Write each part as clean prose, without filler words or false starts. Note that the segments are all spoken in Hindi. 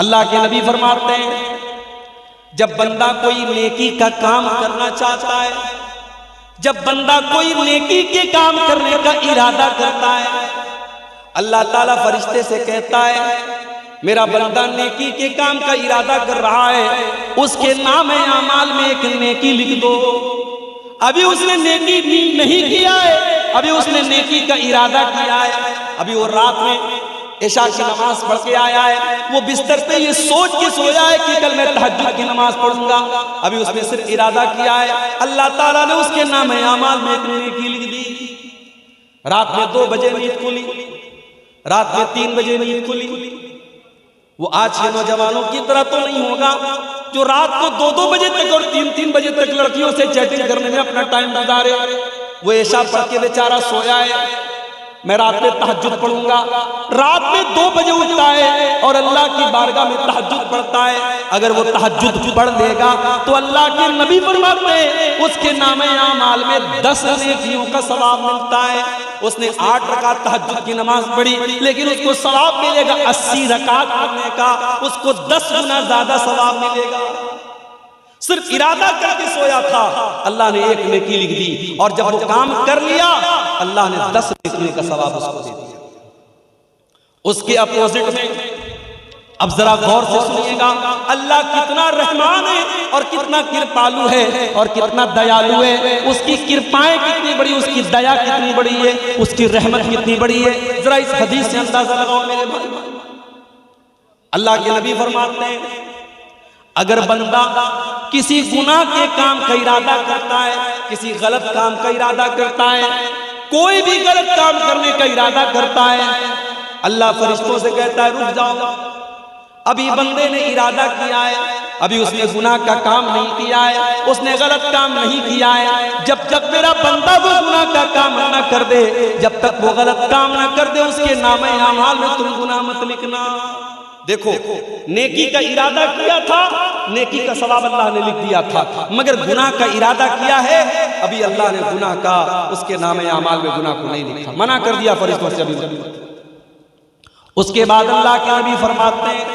अल्लाह के नबी फरमाते हैं, जब बंदा कोई नेकी का काम करना चाहता है, जब बंदा कोई नेकी के काम करने का इरादा करता है, अल्लाह ताला फरिश्ते से कहता है, मेरा बंदा नेकी के काम का इरादा कर रहा है, उसके नाम आमाल में एक नेकी लिख दो। अभी उसने नेकी नहीं किया है, अभी उसने नेकी का इरादा किया है, अभी वो रात में इशा की नमाज पढ़ के आया है, वो बिस्तर पे ये सोच के सोया है कि कल मैं तहज्जुद की नमाज पढ़ूंगा। अभी उसने सिर्फ इरादा किया है, अल्लाह ताला ने उसके नाम आमाल में एक नेकी लिख दी। रात में 2 बजे नींद खुली, रात में 3 बजे नींद खुली। वो आज के नौजवानों की तरह तो नहीं होगा जो रात को 2-2 बजे तक और 3-3 बजे तक लड़कियों से चैटिंग करने में अपना टाइम गुजारे। वो ऐशा पढ़ के बेचारा सोया है, मैं रात में तहज्जुद पढ़ूंगा, रात में 2 बजे उठता है और अल्लाह की बारगाह में तहज्जुद पढ़ता है। अगर वो तहज्जुद पढ़ लेगा तो अल्लाह के नबी फरमाते हैं उसके नामे आमाल में 10 नेकियों का सवाब मिलता है। उसने 8 रकात तहज्जुद की नमाज पढ़ी, लेकिन उसको सवाब मिलेगा 80 रकात पढ़ने का, उसको 10 गुना ज्यादा सवाब मिलेगा। सिर्फ इरादा करके सोया था, अल्लाह ने एक नेकी लिख दी, और जब वो काम कर लिया अल्लाह ने 10 नेकी का सवाब उसको दे दिया। उसके अपोजिट में अब जरा गौर से सुनिएगा, अल्लाह कितना रहमान है और कितना कृपालु है और कितना दयालु है। उसकी कृपाएं कितनी बड़ी, उसकी दया कितनी बड़ी है, उसकी रहमत कितनी बड़ी है, जरा इस हदीस से अंदाजा लगाओ मेरे भाई। अल्लाह के नबी फरमाते हैं, अगर बंदा किसी गुनाह के काम का इरादा करता है, किसी गलत काम का इरादा करता है, कोई भी गलत काम करने का इरादा करता है, अल्लाह फरिश्तों से कहता है रुक जाओ, अभी बंदे ने इरादा किया है, अभी उसने गुनाह का काम नहीं किया है, उसने गलत काम नहीं किया है। जब तक मेरा बंदा वो गुनाह का काम न कर दे, जब तक वो गलत काम न कर दे, उसके नामे आमाल में तुम गुनाह मत लिखना। देखो, नेकी का इरादा किया था, नेकी का सवाब अल्लाह ने लिख दिया था, मगर गुनाह का इरादा किया है, अभी अल्लाह ने गुनाह का उसके नामे आमाल में गुनाह को नहीं लिखा, मना कर दिया फरिश्तों से। उसके बाद अल्लाह के नबी फरमाते हैं,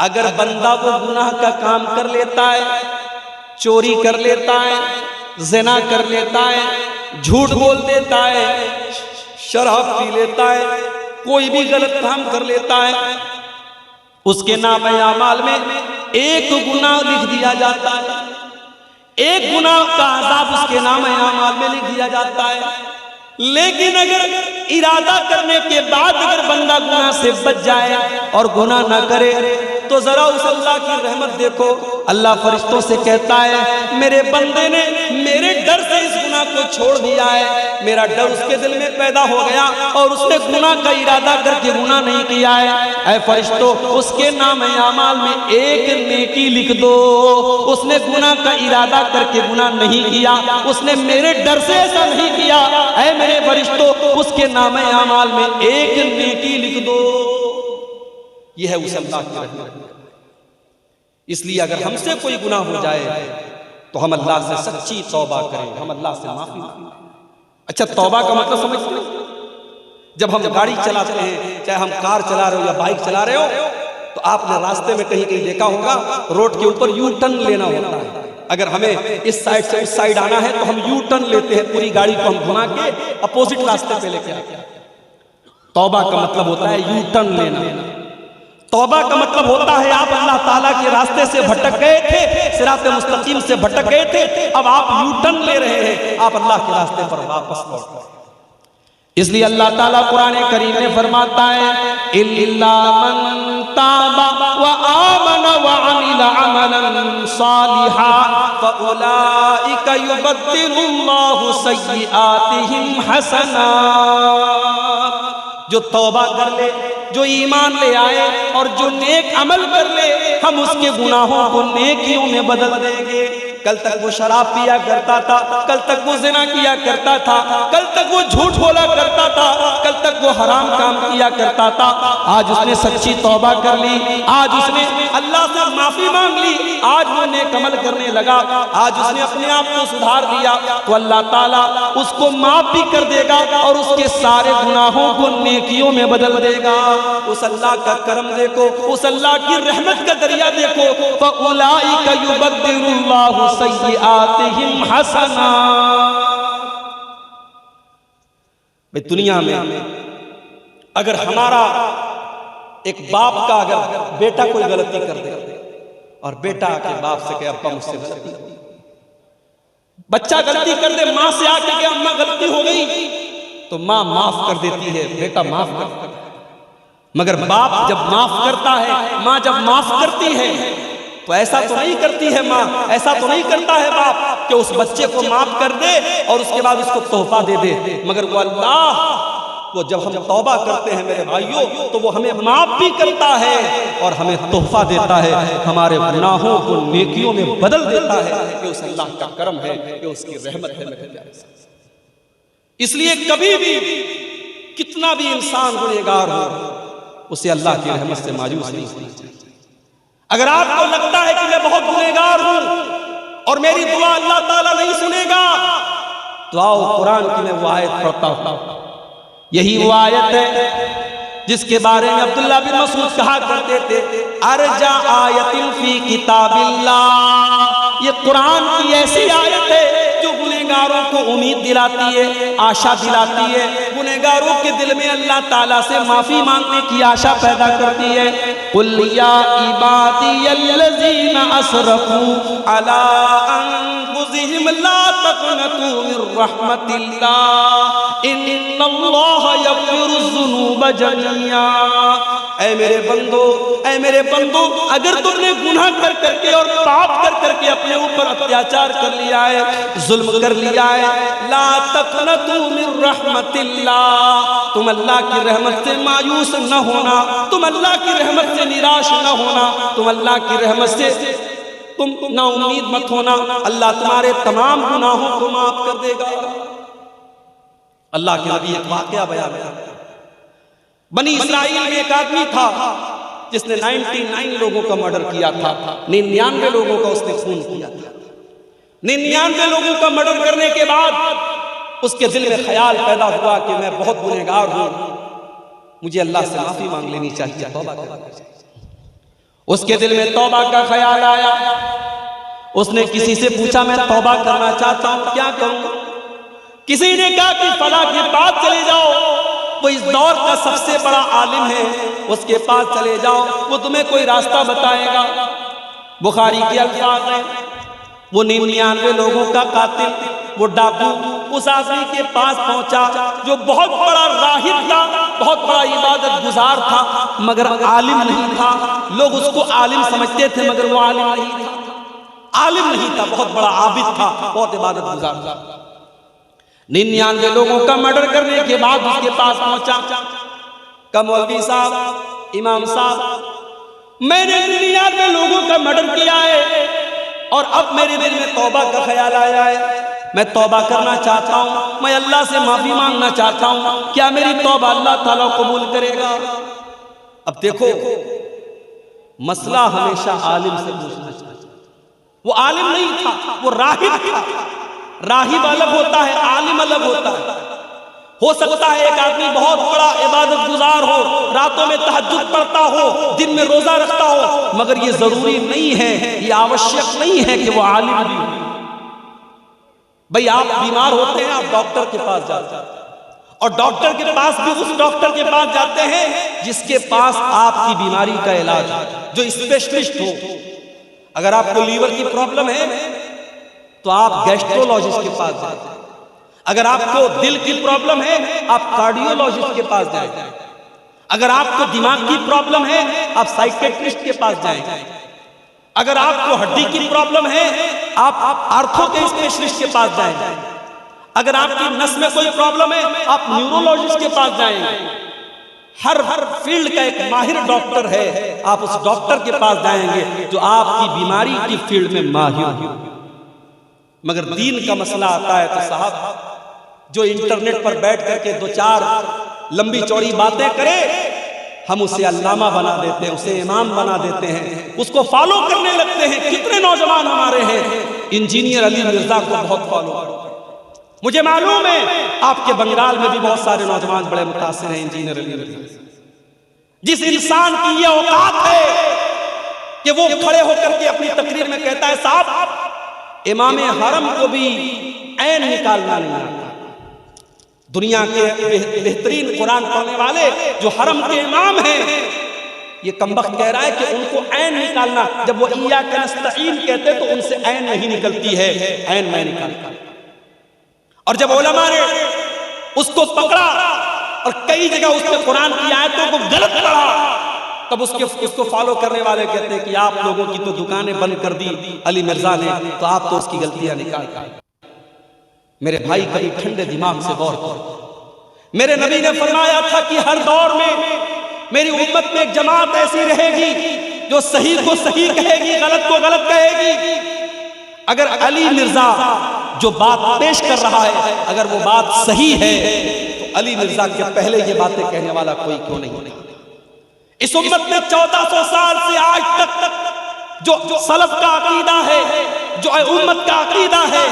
अगर बंदा वो गुनाह का काम कर लेता है, चोरी कर लेता है, ज़िना कर लेता है, झूठ बोल देता है, शराब पी लेता है, कोई भी गलत काम कर लेता है, उसके नाम आमाल में एक गुनाह लिख दिया जाता है, एक गुनाह का आज़ाब उसके नाम आमाल में लिख दिया जाता है। लेकिन अगर इरादा करने के बाद अगर बंदा गुनाह से बच जाए और गुनाह ना करे, तो जरा उस अल्लाह की रहमत देखो। अल्लाह फरिश्तों से कहता है, मेरे बंदे ने मेरे डर से इस गुनाह को छोड़ दिया है, मेरा डर उसके दिल में पैदा हो गया और उसने गुनाह का इरादा करके गुनाह नहीं किया है। ऐ फरिश्तों, उसके नाम आमाल में एक नेकी लिख दो। उसने गुनाह का इरादा करके गुनाह नहीं किया, उसने मेरे डर से ऐसा नहीं किया। ऐ मेरे फरिश्तों, उसके नाम आमाल में एक नेकी लिख दो। यह है उस अल्लाह की रहमत। इसलिए अगर हमसे कोई गुनाह हो जाए तो हम अल्लाह से सच्ची तौबा करें, हम अल्लाह से माफी मांगें। अच्छा, तौबा का मतलब समझते हैं? जब हम गाड़ी चलाते हैं, चाहे हम कार चला रहे हो या बाइक चला रहे हो, तो आपने रास्ते में कहीं कहीं देखा होगा रोड के ऊपर यू टर्न लेना होता है। अगर हमें इस साइड से उस साइड आना है तो हम यू टर्न लेते हैं, पूरी गाड़ी को हम घुमा के अपोजिट रास्ते पे लेके आते हैं। तौबा का मतलब होता है यू टर्न लेना। तौबा का मतलब होता है आप अल्लाह ताला के रास्ते से भटक गए थे, सिराते मुस्तकीम से भटक गए थे, अब आप यू टर्न ले रहे हैं, आप अल्लाह के रास्ते पर वापस लौट गए। इसलिए अल्लाह ताला कुरान करीम में फरमाता है, इल्ला मन ताबा व आमन व अमिला अमलन सालिहा फउलाइका युबद्दिलुल्लाहु सय्यिआतिहिम हसनात। जो तौबा कर ले, जो ईमान ले आए और जो नेक अमल कर ले, हम उसके गुनाहों को नेकियों में बदल देंगे। कल तक वो शराब पिया करता था, कल तक वो ज़िना किया करता था, कल तक वो झूठ बोला करता था, कल तक वो हराम काम किया करता था। आज उसने सच्ची तौबा कर ली, आज उसने अल्लाह से माफी मांग ली, आज वो नेक अमल करने लगा, आज उसने अपने आप को सुधार लिया, तो अल्लाह ताला उसको माफ भी कर देगा और उसके सारे गुनाहों को नेकियों में बदल देगा। उस अल्लाह का करम देखो, उस अल्लाह की रहमत का दरिया देखो। फउलाइका युबद्दिलुल्लाहु सय्यिआतिहिम हसनात। दुनिया में अगर हमारा एक बाप का अगर बेटा कोई गलती कर दे और बेटा के बाप से कहे अब्बा मुझसे गलती, बच्चा गलती कर दे, माँ से आके के अम्मा गलती हो गई, तो माँ माफ कर देती है, बेटा माफ करता है। मगर बाप जब माफ करता है, माँ जब माफ करती है, तो ऐसा तो नहीं करती है माँ, ऐसा तो नहीं करता है बाप कि उस बच्चे को माफ कर दे और उसके बाद उसको तोहफा दे दे। मगर वो अल्लाह, वो जब हम तौबा करते हैं मेरे भाइयों, तो वो हमें माफ भी करता है और हमें तोहफा देता है, हमारे गुनाहों को नेकियों में बदल देता है। कि उस अल्लाह का करम है, कि उसकी रहमत है मेरे प्यारे साथ। इसलिए कभी भी कितना भी इंसान गुनहगार हो, उसे अल्लाह की रहमत से मायूस नहीं होना चाहिए। अगर आपको लगता है कि मैं बहुत गुनहगार हूं और मेरी दुआ अल्लाह ताला नहीं सुनेगा, तो आओ कुरान की मैं वो आयत पढ़ता हूं। यही वो आयत है जिसके बारे में अब्दुल्लाह बिन मसूद कहा करते थे, अर्जा आयतिन फी किताबिल्लाह। ये कुरान की ऐसी आयत है जो गुनहगारों को उम्मीद दिलाती है, आशा दिलाती है, गुनहगारों के दिल में अल्लाह ताला से माफी मांगने की आशा पैदा करती है। कुल या इबादियल्लज़ीना असरफू अला अनफुसिहिम ला तक़नतू मिर रहमतिल्लाह इन्नल्लाह यग़फिरुज़्ज़ुनूब जमीआ। ऐ मेरे बंदो, ऐ मेरे बंदो, अगर तुमने गुनाह कर करके और पाप कर करके अपने ऊपर अत्याचार कर लिया है, जुल्म कर लिया है, ला तक़नतू मिर रहमतिल्लाह, तुम अल्लाह की रहमत से मायूस न होना, तुम अल्लाह की रहमत से निराश न होना, तुम अल्लाह की रहमत से तुम ना उम्मीद मत होना। अल्लाह तुम्हारे तमाम गुनाहों को माफ कर देगा। अल्लाह के नबी एक वाकया बयान करते हैं। बनी इस्राइल में एक आदमी था जिसने 99 लोगों का मर्डर किया था, 99 लोगों का उसने खून किया था। 99 लोगों का मर्डर करने के बाद उसके दिल में ख्याल पैदा हुआ कि मैं बहुत गुनहगार हूं, मुझे अल्लाह से माफी मांग लेनी चाहिए, तौबा करनी चाहिए। उसके दिल में तौबा का ख्याल आया। उसने किसी से पूछा मैं तौबा करना चाहता हूं, क्या करूं? किसी ने कहा कि फला के पास चले जाओ, वो इस दौर का सबसे बड़ा आलिम है, उसके पास चले जाओ, वो तुम्हें कोई रास्ता बताएगा। बुखारी के अल्फाज हैं, वो 99 लोगों का कातिल, वो डाकू उस आदमी के पास पहुंचा जो बहुत बड़ा राहिब था, बहुत बड़ा इबादत गुजार था, मगर आलिम नहीं था। लोग उसको आलिम समझते थे मगर वो आलिम नहीं था, आलिम नहीं था, बहुत बड़ा आबिद था, बहुत इबादत गुजार था। 99 लोगों का मर्डर करने के बाद उसके पास पहुंचा, का मौलवी साहब, इमाम साहब, मैंने 99 लोगों का मर्डर किया है और अब मेरे दिल में तौबा का ख्याल आया है, मैं तौबा करना चाहता हूं, मैं अल्लाह से माफी मांगना चाहता हूं, क्या मेरी तौबा अल्लाह ताला कबूल करेगा? अब देखो, मसला हमेशा आलिम से पूछना चाहिए। वो आलिम नहीं था, वो राहिब था। राहिब अलग होता है, आलिम अलग होता है। हो सकता है एक आदमी बहुत बड़ा इबादत गुजार हो, रातों में तहज्जुद पढ़ता हो, दिन में रोजा रखता हो, मगर ये जरूरी नहीं है, ये आवश्यक नहीं है कि वो आलिम भी हो। भाई आप बीमार होते हैं, आप डॉक्टर के पास जाते हैं और डॉक्टर के पास भी उस डॉक्टर के पास जाते हैं जिसके पास आपकी बीमारी का इलाज, जो स्पेशलिस्ट हो। अगर आपको लीवर की प्रॉब्लम है तो आप गैस्ट्रोलॉजिस्ट के पास जाते हैं। अगर आपको दिल की प्रॉब्लम है आप कार्डियोलॉजिस्ट के पास जाएंगे। अगर आपको दिमाग की प्रॉब्लम है आप साइकियाट्रिस्ट के पास जाएंगे। अगर आपको हड्डी की प्रॉब्लम है आप आर्थो के स्पेशलिस्ट के पास जाएंगे। अगर आपकी नस में कोई प्रॉब्लम है आप न्यूरोलॉजिस्ट के पास जाएंगे। हर फील्ड का एक माहिर डॉक्टर है, आप उस डॉक्टर के पास जाएंगे जो आपकी बीमारी की फील्ड में माहिर हो। मगर दीन का मसला आता है तो साहब जो इंटरनेट पर बैठ करके दो चार लंबी चौड़ी बातें करे, हम उसे अल्लामा बना देते हैं, उसे इमाम बना देते हैं, उसको फॉलो करने लगते हैं। कितने नौजवान हमारे हैं इंजीनियर अली मिर्जा को बहुत फॉलो करते हैं। मुझे मालूम है आपके बंगाल में भी बहुत सारे नौजवान बड़े मुतासिर हैं इंजीनियर अली मिर्जा। जिस इंसान की ये औकात है कि वो खड़े होकर के अपनी तकरीर में कहता है साहब इमाम हरम को भी ऐन निकालना नहीं आता। दुनिया के बेहतरीन कुरान पढ़ने वाले जो हरम के इमाम हैं, ये कमबख्त कह रहा है कि उनको ऐन निकालना, जब वो इय्याका नस्तईन कहते तो उनसे ऐन नहीं निकलती है, ऐन मैं निकालता। और जब उलमा ने उसको पकड़ा और कई जगह उसने कुरान की आयतों को गलत पढ़ा, तब उसको फॉलो करने वाले कहते हैं कि आप लोगों की तो दुकानें बंद कर दी अली मिर्जा ने, तो आप तो उसकी गलतियां निकाल पाए। मेरे भाई कभी ठंडे दिमाग से गौर करो। मेरे नबी ने फरमाया था कि हर दौर में मेरी उम्मत में एक जमात ऐसी रहेगी जो सही को सही कहेगी, गलत को गलत कहेगी। अगर अली मिर्जा जो बात पेश कर रहा है अगर वो बात सही है तो अली मिर्जा के पहले ये बातें कहने वाला कोई क्यों नहीं। इस उम्मत में 1400 साल से आज तक जो सलफ का अकीदा है, जो उम्मत का अकीदा है,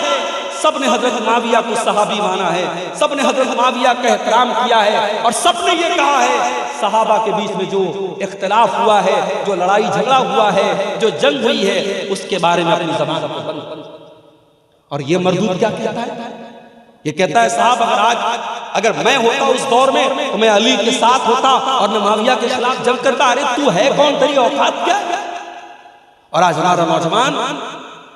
सबने हजरत मुआविया को सहाबी माना है, सबने हजरत मुआविया का एहतराम किया है और सबने ये कहा है सहाबा के बीच में जो इख्तिलाफ हुआ है, जो लड़ाई झगड़ा हुआ है, जो जंग हुई है, उसके बारे में अपनी ज़बान को बंद। और ये मरदूद क्या कहता है? ये कहता है साहब अगर मैं होता उस दौर में तो मैं अली के साथ होता और मैं मुआविया के खिलाफ जंग करता। अरे तू है कौन, तेरी औकात क्या है? और आज हमारा नौजवान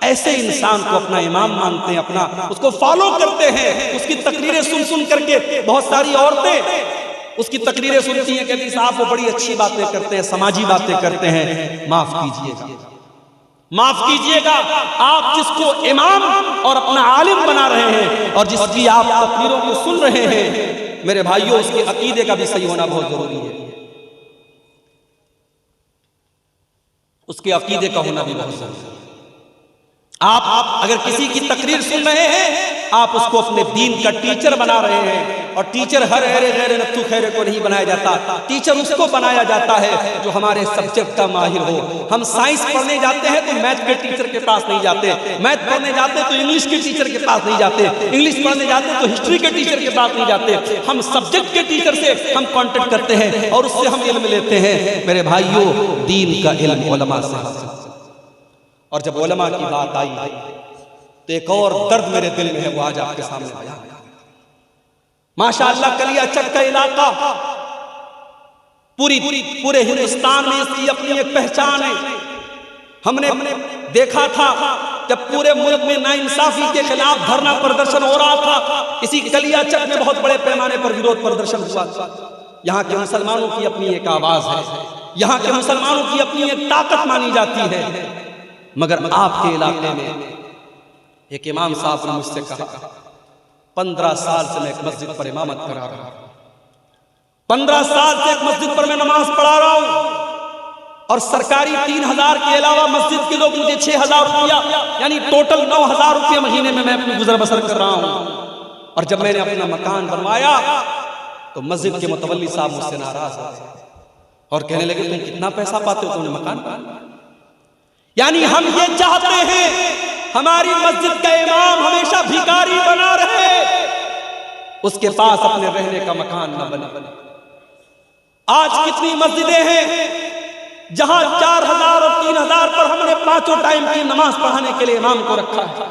ऐसे इंसान को अपना इमाम मानते हैं, अपना उसको फॉलो करते हैं। उसकी तकरीरें सुन सुन करके बहुत सारी औरतें उसकी तकरीरें सुनती हैं, कहती साहब वो बड़ी अच्छी बातें करते हैं, समाजी बातें करते हैं। माफ कीजिएगा, माफ कीजिएगा, आप जिसको इमाम और अपना आलिम बना रहे हैं और जिसकी आप तकरीरों को सुन रहे हैं, मेरे भाइयों उसके अकीदे का भी सही होना बहुत जरूरी है। उसके अकीदे का होना भी बहुत जरूरी है। आप अगर किसी की तकरीर सुन रहे हैं, आप उसको अपने दीन का टीचर बना रहे हैं। और टीचर हर हैरे गैर नत्थु खैरे को नहीं बनाया जाता, टीचर उसको बनाया जाता है जो हमारे सब्जेक्ट का माहिर हो। हम साइंस पढ़ने जाते हैं तो मैथ के टीचर के पास नहीं जाते, मैथ पढ़ने जाते तो इंग्लिश के टीचर के पास नहीं जाते, इंग्लिश पढ़ने जाते तो हिस्ट्री के टीचर के पास नहीं जाते। हम सब्जेक्ट के टीचर से हम कांटेक्ट करते हैं और उससे हम इल्म लेते हैं। मेरे भाइयों, दीन का इल्म उलमा से। और जब उलमा की बात आई तो एक और दर्द मेरे दिल में है, वो आज आपके सामने आया। माशाअल्लाह कलियाचक का इलाका पूरे हिंदुस्तान में इसकी अपनी एक पहचान है। हमने देखा था जब पूरे मुल्क में नाइंसाफी के खिलाफ धरना प्रदर्शन हो रहा था, इसी कलियाचक में बहुत बड़े पैमाने पर विरोध प्रदर्शन हुआ। यहाँ के मुसलमानों की अपनी एक आवाज है, यहाँ के मुसलमानों की अपनी एक ताकत मानी जाती है। मगर आपके इलाके में एक इमाम साहब ने मुझसे कहा, 15 साल से मैं एक मस्जिद पर इमामत करा रहा हूं, 15 साल से एक मस्जिद पर मैं नमाज पढ़ा रहा हूं और सरकारी 3000 के अलावा मस्जिद के लोग मुझे 6000 रुपया यानी टोटल 9000 रुपया महीने में मैं अपनी गुजर बसर कर रहा हूं। और जब मैंने अपना मकान बनवाया तो मस्जिद के मुतवल्ली साहब मुझसे नाराज हुए और कहने लगे तुम कितना पैसा पाते हो, तुमने मकान। यानी हम ये चाहते हैं हमारी मस्जिद का इमाम हमेशा भिखारी बना रहे, उसके पास अपने रहने का मकान न बने। आज कितनी मस्जिदें हैं जहां 4000 और 3000 पर हमने 5 टाइम की नमाज पढ़ाने के लिए इमाम को रखा है।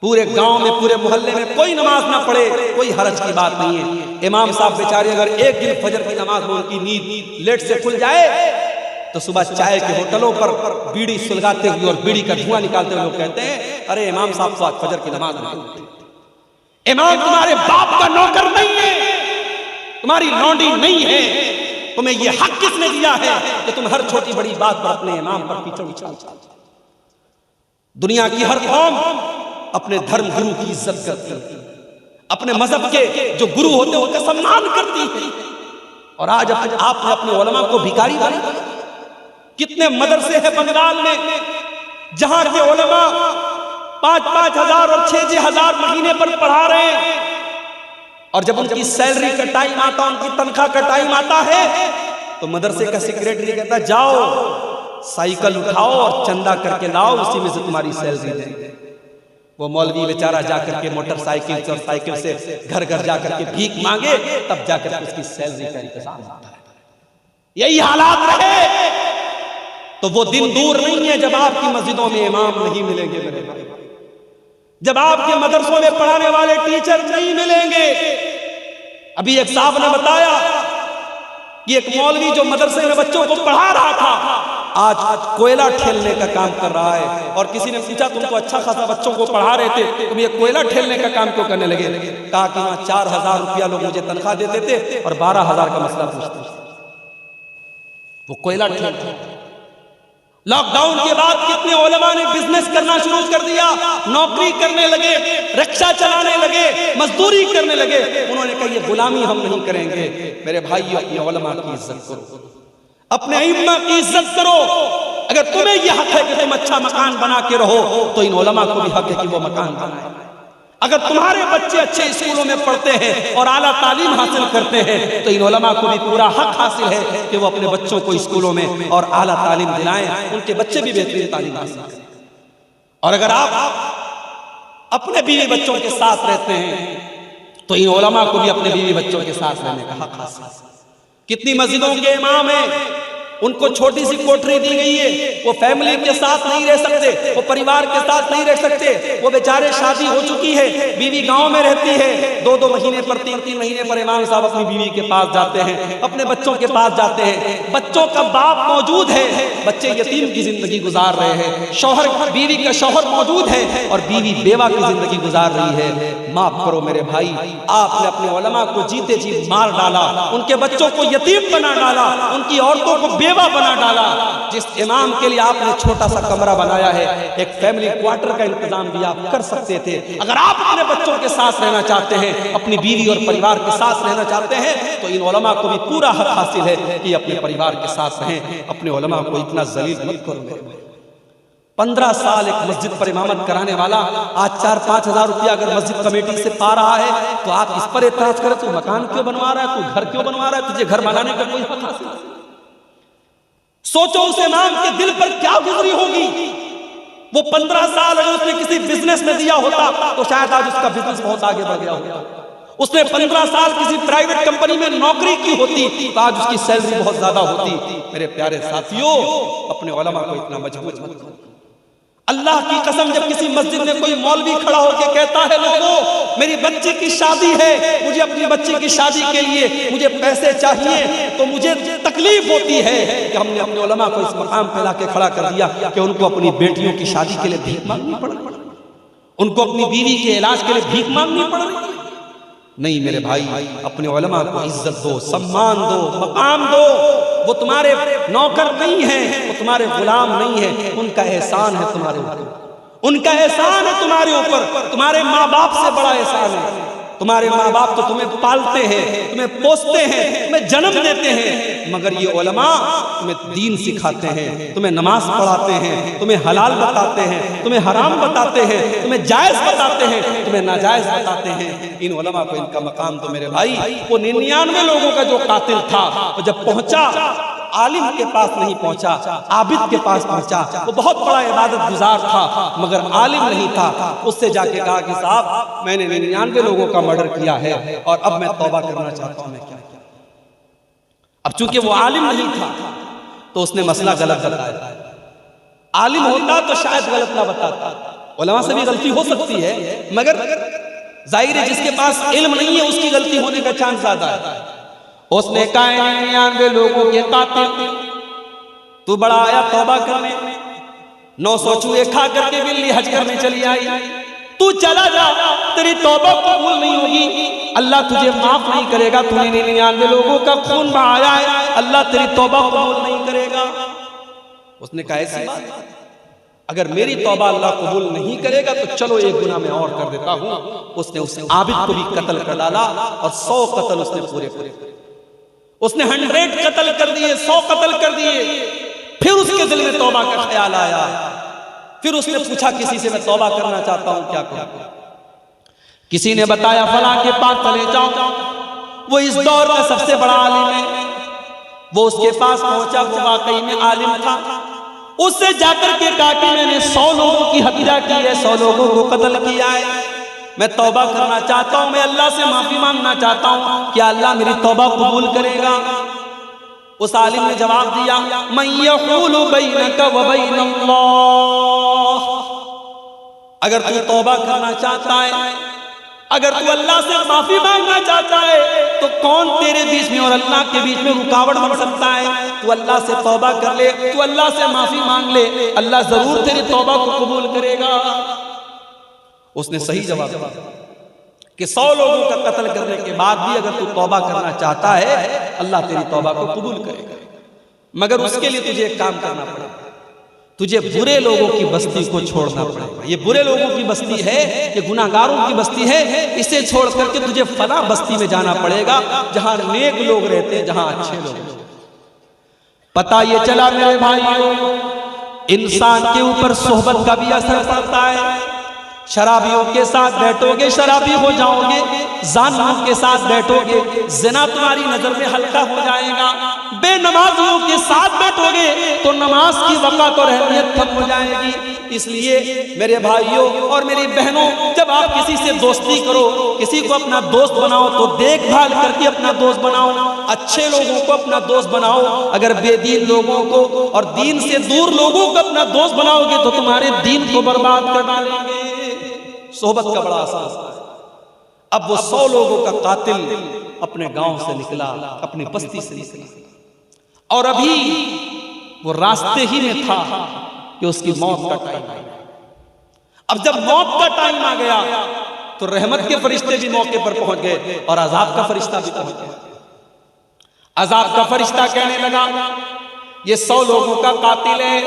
पूरे गांव में, पूरे मोहल्ले में कोई नमाज ना पढ़े, कोई हरज की बात नहीं है। इमाम साहब बेचारे अगर एक दिन फजर की नमाज में उनकी नींद लेट से खुल जाए तो सुबह चाय के होटलों पर बीड़ी सुलगाते हुए और बीड़ी का धुआं निकालते हुए लोग कहते हैं अरे इमाम साहब तो आज फजर की नमाज नहीं। इमाम तुम्हारे बाप का नौकर नहीं है, तुम्हारी लौंडी नहीं है। तुम्हें यह हक किसने दिया है कि तुम हर छोटी बड़ी बात पर अपने इमाम पर कीचड़ उछालते? दुनिया की हर कौम अपने धर्म गुरु की इज्जत करती है, अपने मजहब के जो गुरु होते हैं उनका सम्मान करती है। और आज आपने अपने उलमा को भिखारी बना। कितने मदरसे हैं बंगाल में जहां के उलमा 5-5 हजार और 6-6 हजार महीने पर पढ़ा रहे हैं। और जब उनकी सैलरी का टाइम आता, उनकी तनख्वाह का टाइम आता है, तो मदरसे का सेक्रेटरी कहता है जाओ साइकिल उठाओ और चंदा करके लाओ, उसी में से तुम्हारी सैलरी देंगे। वो मौलवी बेचारा जाकर के मोटरसाइकिल और साइकिल से घर घर जाकर के भीख मांगे, तब जाकर के उसकी सैलरी का इंतजाम होता है। यही हालात रहे तो वो दिन दूर नहीं है जब आपकी मस्जिदों में इमाम नहीं मिलेंगे मेरे भाई, जब आपके मदरसों में पढ़ाने वाले टीचर नहीं मिलेंगे। अभी एक साहब ने बताया कि एक मौलवी जो मदरसे में बच्चों को पढ़ा रहा था, आज कोयला ठेलने का काम कर रहा है। और किसी ने पूछा तुम तो अच्छा खासा बच्चों को पढ़ा रहे थे, तुम ये कोयला ठेलने का काम क्यों करने लगे? कहा कि वहां 4,000 रुपया लोग मुझे तनख्वाह देते थे और 12,000 का मसला पूछते थे। वो कोयला ठेलते। लॉकडाउन के बाद कितने उलमा ने बिजनेस करना शुरू कर दिया, नौकरी करने लगे, रिक्शा चलाने लगे, मजदूरी करने लगे। उन्होंने कहा ये गुलामी हम नहीं करेंगे। मेरे भाइयों, अपने उलमा की इज्जत करो, अपने इमाम की इज्जत करो। अगर तुम्हें यह हक है कि तुम अच्छा मकान बना के रहो, तो इन उलमा को भी हक है कि वो मकान बनाए। अगर तुम्हारे बच्चे अच्छे स्कूलों में पढ़ते हैं और आला तालीम हासिल करते हैं, तो इन उलमा को भी पूरा हक हासिल है कि वो अपने बच्चों को स्कूलों में और आला तालीम दिलाएं, उनके बच्चे भी बेहतरीन तालीम हासिल करें। और अगर आप अपने बीवी बच्चों के साथ रहते हैं, तो इन उलमा को भी अपने बीवी बच्चों के साथ रहने का हक हासिल है। कितनी मस्जिदों के इमाम हैं, उनको छोटी सी कोठरी दी गई है, वो फैमिली के साथ नहीं रह सकते, वो परिवार के साथ नहीं रह सकते। वो बेचारे शादी हो चुकी है, बीवी गांव में रहती है, 2-2 महीने पर 3-3 महीने पर इमाम साहब अपनी बीवी के पास जाते हैं, अपने बच्चों के पास जाते हैं। बच्चों का बाप मौजूद है, बच्चे यतीम की जिंदगी गुजार रहे हैं, शौहर बीवी का शौहर मौजूद है और बीवी बेवा की जिंदगी गुजार रही है। माफ करो मेरे भाई, आपने अपने उलमा को जीते जी मार डाला, उनके बच्चों को यतीम बना डाला, उनकी औरतों को बेवा बना डाला। जिस इमाम के लिए आपने छोटा सा कमरा बनाया है, एक फैमिली क्वार्टर का इंतजाम भी आप कर सकते थे। अगर आप अपने बच्चों के साथ रहना चाहते हैं, अपनी बीवी और परिवार के साथ रहना चाहते हैं, तो इन उलमा को भी पूरा हक हासिल है कि अपने परिवार के साथ रहें। अपने उलमा को इतना जलील मत करो। 15 साल एक मस्जिद पर इमामत कराने वाला आज 4-5 हजार रुपया अगर मस्जिद कमेटी से पा रहा है, तो आप इस पर एतराज करें तू मकान क्यों बनवा रहा है, तू घर क्यों बनवा रहा है, तुझे घर बनाने का कोई हक हासिल नहीं। सोचो उस इमाम के दिल पर क्या गुजरी होगी। वो 15 साल अगर उसने किसी बिजनेस में दिया होता, तो शायद आज उसका बिजनेस बहुत आगे बढ़ गया होता। उसने 15 साल किसी प्राइवेट कंपनी में नौकरी की होती, तो आज उसकी सैलरी बहुत ज्यादा होती। मेरे प्यारे साथियों, अपने उलमा को इतना मजबूर मत करो। अल्लाह की कसम, जब किसी मस्जिद में कोई मौलवी खड़ा होकर कहता है लोगों मेरी बच्ची की शादी है, मुझे अपनी बच्ची की शादी के लिए मुझे पैसे चाहिए, तो मुझे तकलीफ होती है कि हमने अपने उलमा को इस मकाम पे लाके खड़ा कर दिया कि उनको अपनी बेटियों की शादी के लिए भीख मांगनी पड़ रही, उनको अपनी बीवी के इलाज के लिए भीख मांगनी पड़ रही। नहीं मेरे भाई, अपने उलमा को इज्जत दो, सम्मान दो, मकाम दो। वो तुम्हारे नौकर नहीं है, वो तुम्हारे गुलाम नहीं है, उनका एहसान है तुम्हारे ऊपर, उनका एहसान है तुम्हारे ऊपर। तुम्हारे माँ बाप से बड़ा एहसान है। तुम्हारे माँ बाप तो तुम्हें पालते हैं, तुम्हें पोसते हैं, तुम्हें जन्म देते हैं, मगर ये उलमा तुम्हें दीन सिखाते हैं, तुम्हें नमाज पढ़ाते हैं, तुम्हें हलाल बताते हैं, तुम्हें हराम बताते हैं, तुम्हें जायज बताते हैं, तुम्हें नाजायज बताते हैं। इन उलमा को इनका मकाम तो मेरे भाई, वो 99 लोगों का जो कातिल था, वो जब पहुंचा आलिम के पास नहीं पहुंचा, आबिद के पास पहुंचा। वो बहुत बड़ा इबादत गुजार था, मगर आलिम नहीं था। उससे जाके कहा कि साहब मैंने 99 लोगों का मर्डर किया है और अब मैं तौबा करना चाहता हूं, मैं क्या किया। अब चूंकि वो आलिम नहीं था, तो उसने मसला गलत बताया। आलिम होता तो शायद गलत ना बताता। उलमा से भी गलती हो सकती है, मगर जाहिर है जिसके पास इल्म नहीं है उसकी गलती होने का चांस ज्यादा है। उसने कहा 99 लोगों के कातिल, तू बड़ा आया तौबा करने, 900 चूहे खा करके बिल्ली हज करने चली आई, तू चला जा, तेरी तौबा कबूल नहीं होगी, अल्लाह तुझे माफ नहीं करेगा। तूने 99 लोगों का खून बहाया है, अल्लाह तेरी तौबा कबूल नहीं करेगा। उसने कहा ऐसी बात, अगर मेरी तौबा अल्लाह कबूल नहीं करेगा तो चलो एक गुनाह मैं और कर देता हूं। उसने उस आबिद को भी कत्ल कर डाला और 100 कत्ल उसने पूरे करे। उसने 100 कत्ल कर दिए, 100 कत्ल कर दिए। फिर उसके दिल में तौबा का ख्याल आया, फिर उसने पूछा किसी से, मैं तौबा करना चाहता हूं, क्या करूं? किसी ने बताया फलां के पास चले जाओ, वो इस दौर का सबसे बड़ा आलिम है। वो उसके पास पहुंचा, वो वाकई में आलिम था। उससे जाकर के कहा कि मैंने 100 लोगों की हत्या की है, 100 लोगों को कत्ल किया है, मैं तौबा करना चाहता हूं, मैं अल्लाह से माफी मांगना चाहता हूं, क्या अल्लाह मेरी तौबा कबूल करेगा? उस आलिम ने जवाब दिया, मैं यक़ूलु बैनका व बैन अल्लाह, अगर तू तौबा करना चाहता है, अगर तू अल्लाह से माफी मांगना चाहता है, तो कौन तेरे बीच में और अल्लाह के बीच में रुकावट बन सकता है? तू अल्लाह से तौबा कर ले, तू अल्लाह से माफी मांग ले, अल्लाह जरूर तेरी तौबा को कबूल करेगा। उसने सही जवाब दिया कि 100 लोगों का कत्ल करने के बाद भी अगर तू तौबा करना चाहता है, अल्लाह तेरी तौबा को कबूल करेगा, मगर उसके लिए तुझे एक काम करना पड़ेगा, तुझे बुरे लोगों की बस्ती को छोड़ना पड़ेगा। ये बुरे लोगों की बस्ती है, ये गुनाहगारों की बस्ती है, इसे छोड़ करके तुझे फला बस्ती में जाना पड़ेगा जहां नेक लोग रहते हैं, जहां अच्छे लोग। पता ये चला मेरे भाइयों, इंसान के ऊपर सोहबत का भी असर पड़ता है। शराबियों के साथ बैठोगे, शराबी हो जाओगे, जानियों के साथ बैठोगे, ज़िना तुम्हारी नजर में हल्का हो जाएगा। बेनमाजियों के साथ बैठोगे तो नमाज की वक़्त और अहमियत कम हो जाएगी। इसलिए मेरे भाइयों और मेरी बहनों, जब आप किसी से दोस्ती करो, किसी को अपना दोस्त बनाओ, तो देखभाल करके अपना दोस्त बनाओ, अच्छे लोगों को अपना दोस्त बनाओ। अगर बेदीन लोगों को और दीन से दूर लोगों को अपना दोस्त बनाओगे तो तुम्हारे दीन को बर्बाद कर डालेंगे। सोहबत का बड़ा असर। अब वो 100 लोगों का कातिल अपने गांव से निकला, अपनी बस्ती से निकला, और अभी वो रास्ते ही में था कि उसकी मौत का टाइम आया। अब जब मौत का टाइम आ गया तो रहमत के फरिश्ते भी मौके पर पहुंच गए और अजाब का फरिश्ता भी पहुंच गया। अजाब का फरिश्ता कहने लगा, ये 100 लोगों का कातिल है,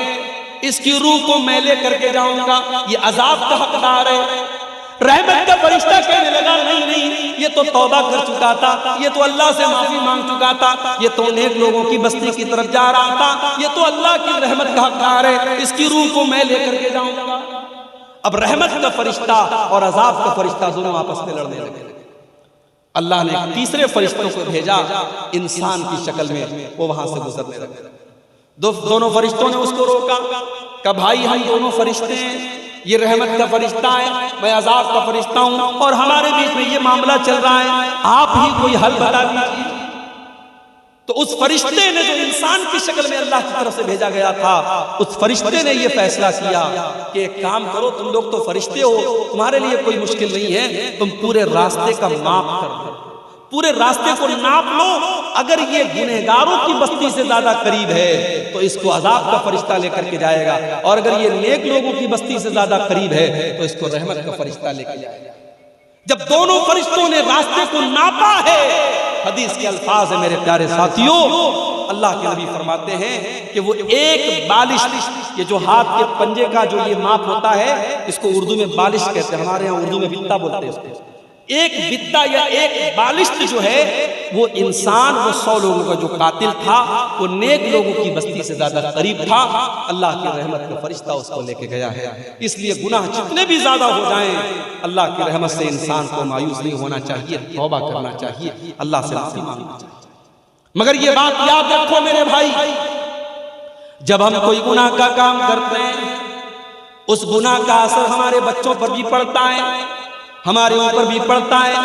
इसकी रूह को मैं ले करके जाऊंगा, ये अजाब का हकदार है। रहमत का फरिश्ता कहने लगा, नहीं नहीं, ये तो तौबा कर चुका था, ये तो अल्लाह से माफी मांग चुका था, ये तो नेक लोगों की बस्ती की तरफ जा रहा था, ये तो अल्लाह की रहमत का हकदार है, इसकी रूह को मैं लेकर के जाऊंगा। अब रहमत का फरिश्ता और अजाब का फरिश्ता दोनों आपस में लड़ने लगे। अल्लाह ने तीसरे फरिश्तों को भेजा इंसान की शक्ल में, वो वहां से गुजरने लगे। दोनों फरिश्तों ने उसको रोका, कहा भाई हम दोनों फरिश्ते हैं, ये रहमत का फरिश्ता है, मैं अजाब का फरिश्ता हूं, और हमारे बीच में ये मामला चल रहा है, आप ही कोई हल बता दीजिए। तो उस फरिश्ते ने, जो इंसान की शक्ल में अल्लाह की तरफ से भेजा गया था, उस फरिश्ते ने ये फैसला किया कि एक काम करो, तुम लोग तो फरिश्ते हो, तुम्हारे लिए कोई मुश्किल नहीं है, तुम पूरे रास्ते का माप कर दो, पूरे रास्ते को नाप लो। अगर ये गुनहगारों की बस्ती से ज्यादा करीब है तो इसको अजाब का फरिश्ता लेकर के जाएगा, और अगर ये नेक लोगों की बस्ती से ज्यादा करीब है तो इसको रहमत का फरिश्ता लेकर जाएगा। जब दोनों फरिश्तों ने रास्ते को नापा है, हदीस के अल्फाज है मेरे प्यारे साथियों, अल्लाह के नबी फरमाते हैं कि वो एक बालिश, ये जो हाथ के पंजे का जो ये माप होता है, इसको उर्दू में बालिश कहते हैं, हमारे यहाँ उर्दू में बित्ता बोलते हैं इसको। एक बित्ता या एक बालिश्त जो है, वो इंसान, वो 100 लोगों का जो कातिल था, वो नेक लोगों की बस्ती से ज्यादा करीब था। अल्लाह की रहमत का फरिश्ता उसको लेके गया है। इसलिए गुनाह जितने भी ज्यादा हो जाएं, अल्लाह की रहमत से इंसान को मायूस नहीं होना चाहिए, तौबा करना चाहिए, अल्लाह से माफी मांगना चाहिए। मगर ये बात याद रखो मेरे भाई, जब हम कोई गुनाह का काम करते हैं, उस गुनाह का असर हमारे बच्चों पर भी पड़ता है, हमारे ऊपर भी पड़ता है।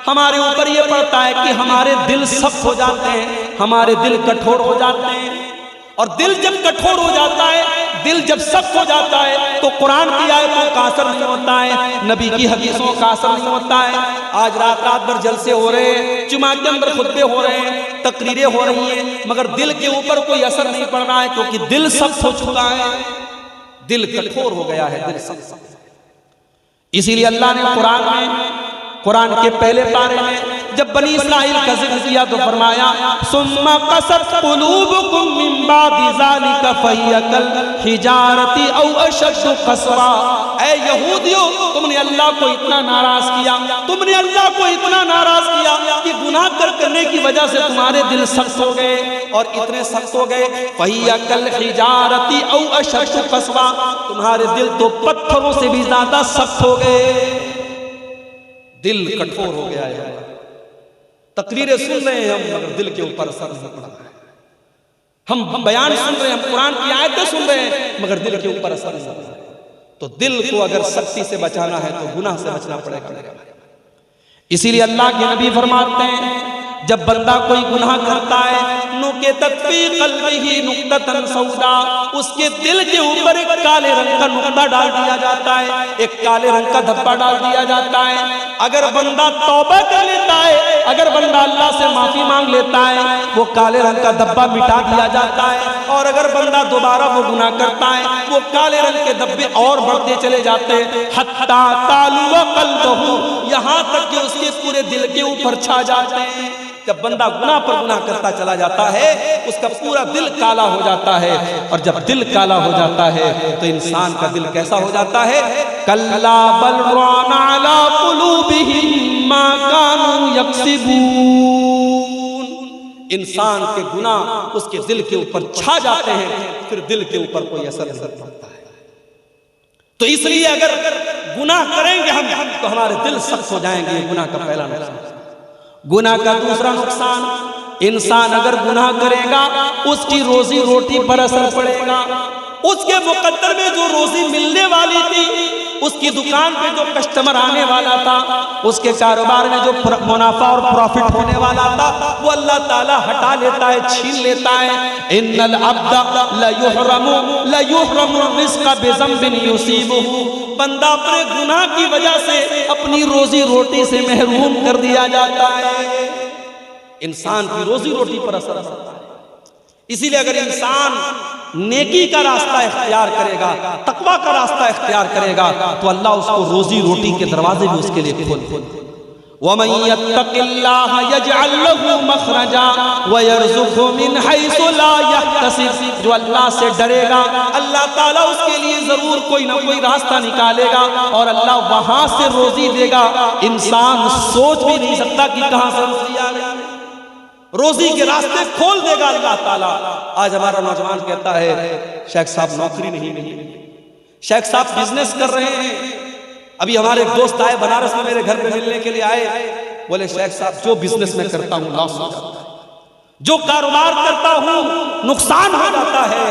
हमारे ऊपर ये पड़ता है कि हमारे दिल सख्त हो जाते हैं, हमारे दिल कठोर हो जाते हैं। और दिल जब कठोर हो जाता है, दिल जब सख्त हो जाता है, तो कुरान की आयतों का असर नहीं होता है, नबी की हदीसों का असर नहीं होता है। आज रात भर जलसे हो रहे हैं, जुमा के अंदर खुतबे हो रहे हैं, तकरीरें हो रही हैं, मगर दिल के ऊपर कोई असर नहीं पड़ रहा है, क्योंकि दिल सख्त हो चुका है, दिल कठोर हो गया है, दिल सख्त। इसीलिए अल्लाह ने कुरान के पहले पारे में जब बनी इस्राइल का जिक्र किया तो फरमाया सुम्मा कसत कुलूबुकुम मिन बादि ज़ालिका फहिया कल हिजारती औ अशद्दु क़स्वा। ऐ यहूदियों, तुमने अल्लाह को इतना नाराज किया, तुमने अल्लाह को इतना नाराज किया कि गुनाह करने की वजह से तुम्हारे दिल सख्त हो गए, और इतने सख्त हो गए फहिया कल हिजारती औ अशद्दु क़स्वा, तुम्हारे दिल तो पत्थरों से भी ज्यादा सख्त हो गए, दिल कठोर हो गया है। तकरीरें सुन रहे हैं हम मगर दिल के ऊपर असर नहीं पड़ रहा है, हम बयान सुन रहे हैं, हम कुरान की आयतें सुन रहे हैं मगर दिल के ऊपर असर नहीं पड़ रहा है। तो दिल को अगर सख्ती से बचाना है तो गुनाह से बचना पड़ेगा। इसीलिए अल्लाह के नबी फरमाते हैं जब बंदा कोई गुनाह करता है नुक़ितत फ़ी क़ल्बिही नुक़्ततन सौदा, उसके दिल के ऊपर एक काले रंग का नुक्ता डाल दिया जाता है, एक काले रंग का धब्बा डाल दिया जाता है। अगर बंदा तौबा कर लेता है, अगर बंदा अल्लाह से माफी मांग लेता है, वो काले रंग का धब्बा मिटा दिया जाता है, और अगर बंदा दोबारा वो गुनाह करता है, वो काले रंग के धब्बे और बढ़ते चले जाते हैं, हत्ता तालु क़ल्बहु, यहाँ तक कि उसके पूरे दिल के ऊपर छा जाते हैं। जब बंदा गुनाह पर गुनाह करता चला जाता है उसका पूरा दिल काला हो जाता है, और जब दिल काला हो जाता है तो इंसान का दिल कैसा हो जाता है, कल्ला बल राना अला कुलूबिहिम मा कानू यक्सिबून, इंसान के गुनाह उसके दिल के ऊपर छा जाते हैं, फिर दिल के ऊपर कोई असर नहीं पड़ता है। तो इसलिए अगर गुनाह करेंगे हम तो हमारे दिल सख्त हो जाएंगे, गुनाह का पहला नुकसान। गुनाह का दूसरा नुकसान, इंसान अगर गुनाह करेगा उसकी रोजी रोटी पर असर पड़ेगा, उसके मुकद्दर में जो रोजी मिलने वाली थी, उसकी दुकान पे जो कस्टमर आने वाला था, उसके कारोबार में जो मुनाफा और प्रॉफिट होने वाला था, वो अल्लाह ताला हटा लेता है, छीन लेता है। इन्नल अब्दा ला युहरमु रिज़्क़ बिज़ंबिन युसीबुहु, बंदा अपने गुनाह की वजह से अपनी रोजी रोटी से महरूम कर दिया जाता है। इंसान की रोजी रोटी पर असर पड़ता है। इसीलिए अगर इंसान नेकी का रास्ता इख्तियार करेगा, तकवा का रास्ता इख्तियार करेगा, तो अल्लाह उसको रोजी रोटी के दरवाजे भी उसके लिए खोल देगा। वमन यत्तक़िल्लाह यजअल लहू मखरजा व यरज़ुक़हु मिन हैसु ला यहतसिब, जो अल्लाह से डरेगा अल्लाह ताला उसके लिए जरूर कोई ना कोई रास्ता निकालेगा और अल्लाह वहां से रोजी देगा। इंसान सोच भी नहीं सकता कि कहां से रोजी आ गई, रोजी के रास्ते खोल देगा अल्लाह ताला। आज हमारा नौजवान कहता है शेख साहब नौकरी नहीं मिली, शेख साहब बिजनेस कर रहे हैं। अभी हमारे एक दोस्त आए बनारस में, मेरे घर पे मिलने के लिए आए, बोले शेख साहब जो बिजनेस में करता हूँ लॉस हो जाता है, जो कारोबार करता हूँ नुकसान हो जाता है,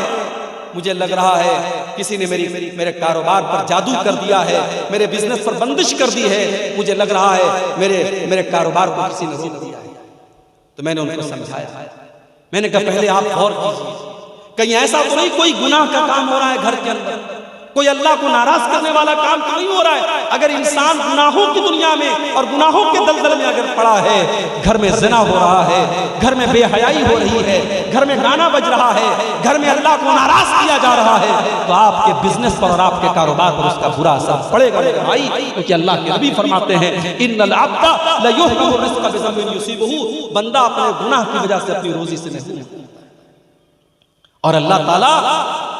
मुझे लग रहा है किसी ने मेरे कारोबार पर जादू कर दिया है, मेरे बिजनेस पर बंदिश कर दी है, मुझे लग रहा है मेरे कारोबार को किसी ने रोक दिया है। तो मैंने उनको समझाया, मैंने कहा पहले आप गौर कीजिए, कहीं ऐसा तो नहीं कोई गुनाह का काम हो रहा है घर के अंदर, कोई अल्लाह को नाराज करने वाला काम तो नहीं हो रहा है। अगर इंसान गुनाहों की दुनिया में और गुनाहों के दलदल में अगर पड़ा है, घर में ज़िना हो रहा है, घर में बेहयाई हो रही है, घर में गाना बज रहा है, घर में अल्लाह को नाराज किया जा रहा है, तो आपके बिजनेस पर और आपके कारोबार पर उसका बुरा असर पड़ेगा मेरे भाई। क्योंकि अल्लाह के नबी फरमाते हैं इन्नल अब्दा ला युहरमु रिज़्क़ बिज़ंबिन युसीबुहु, बंदा अपने गुनाह की वजह से अपनी रोजी से महरूम। और अल्लाह ताला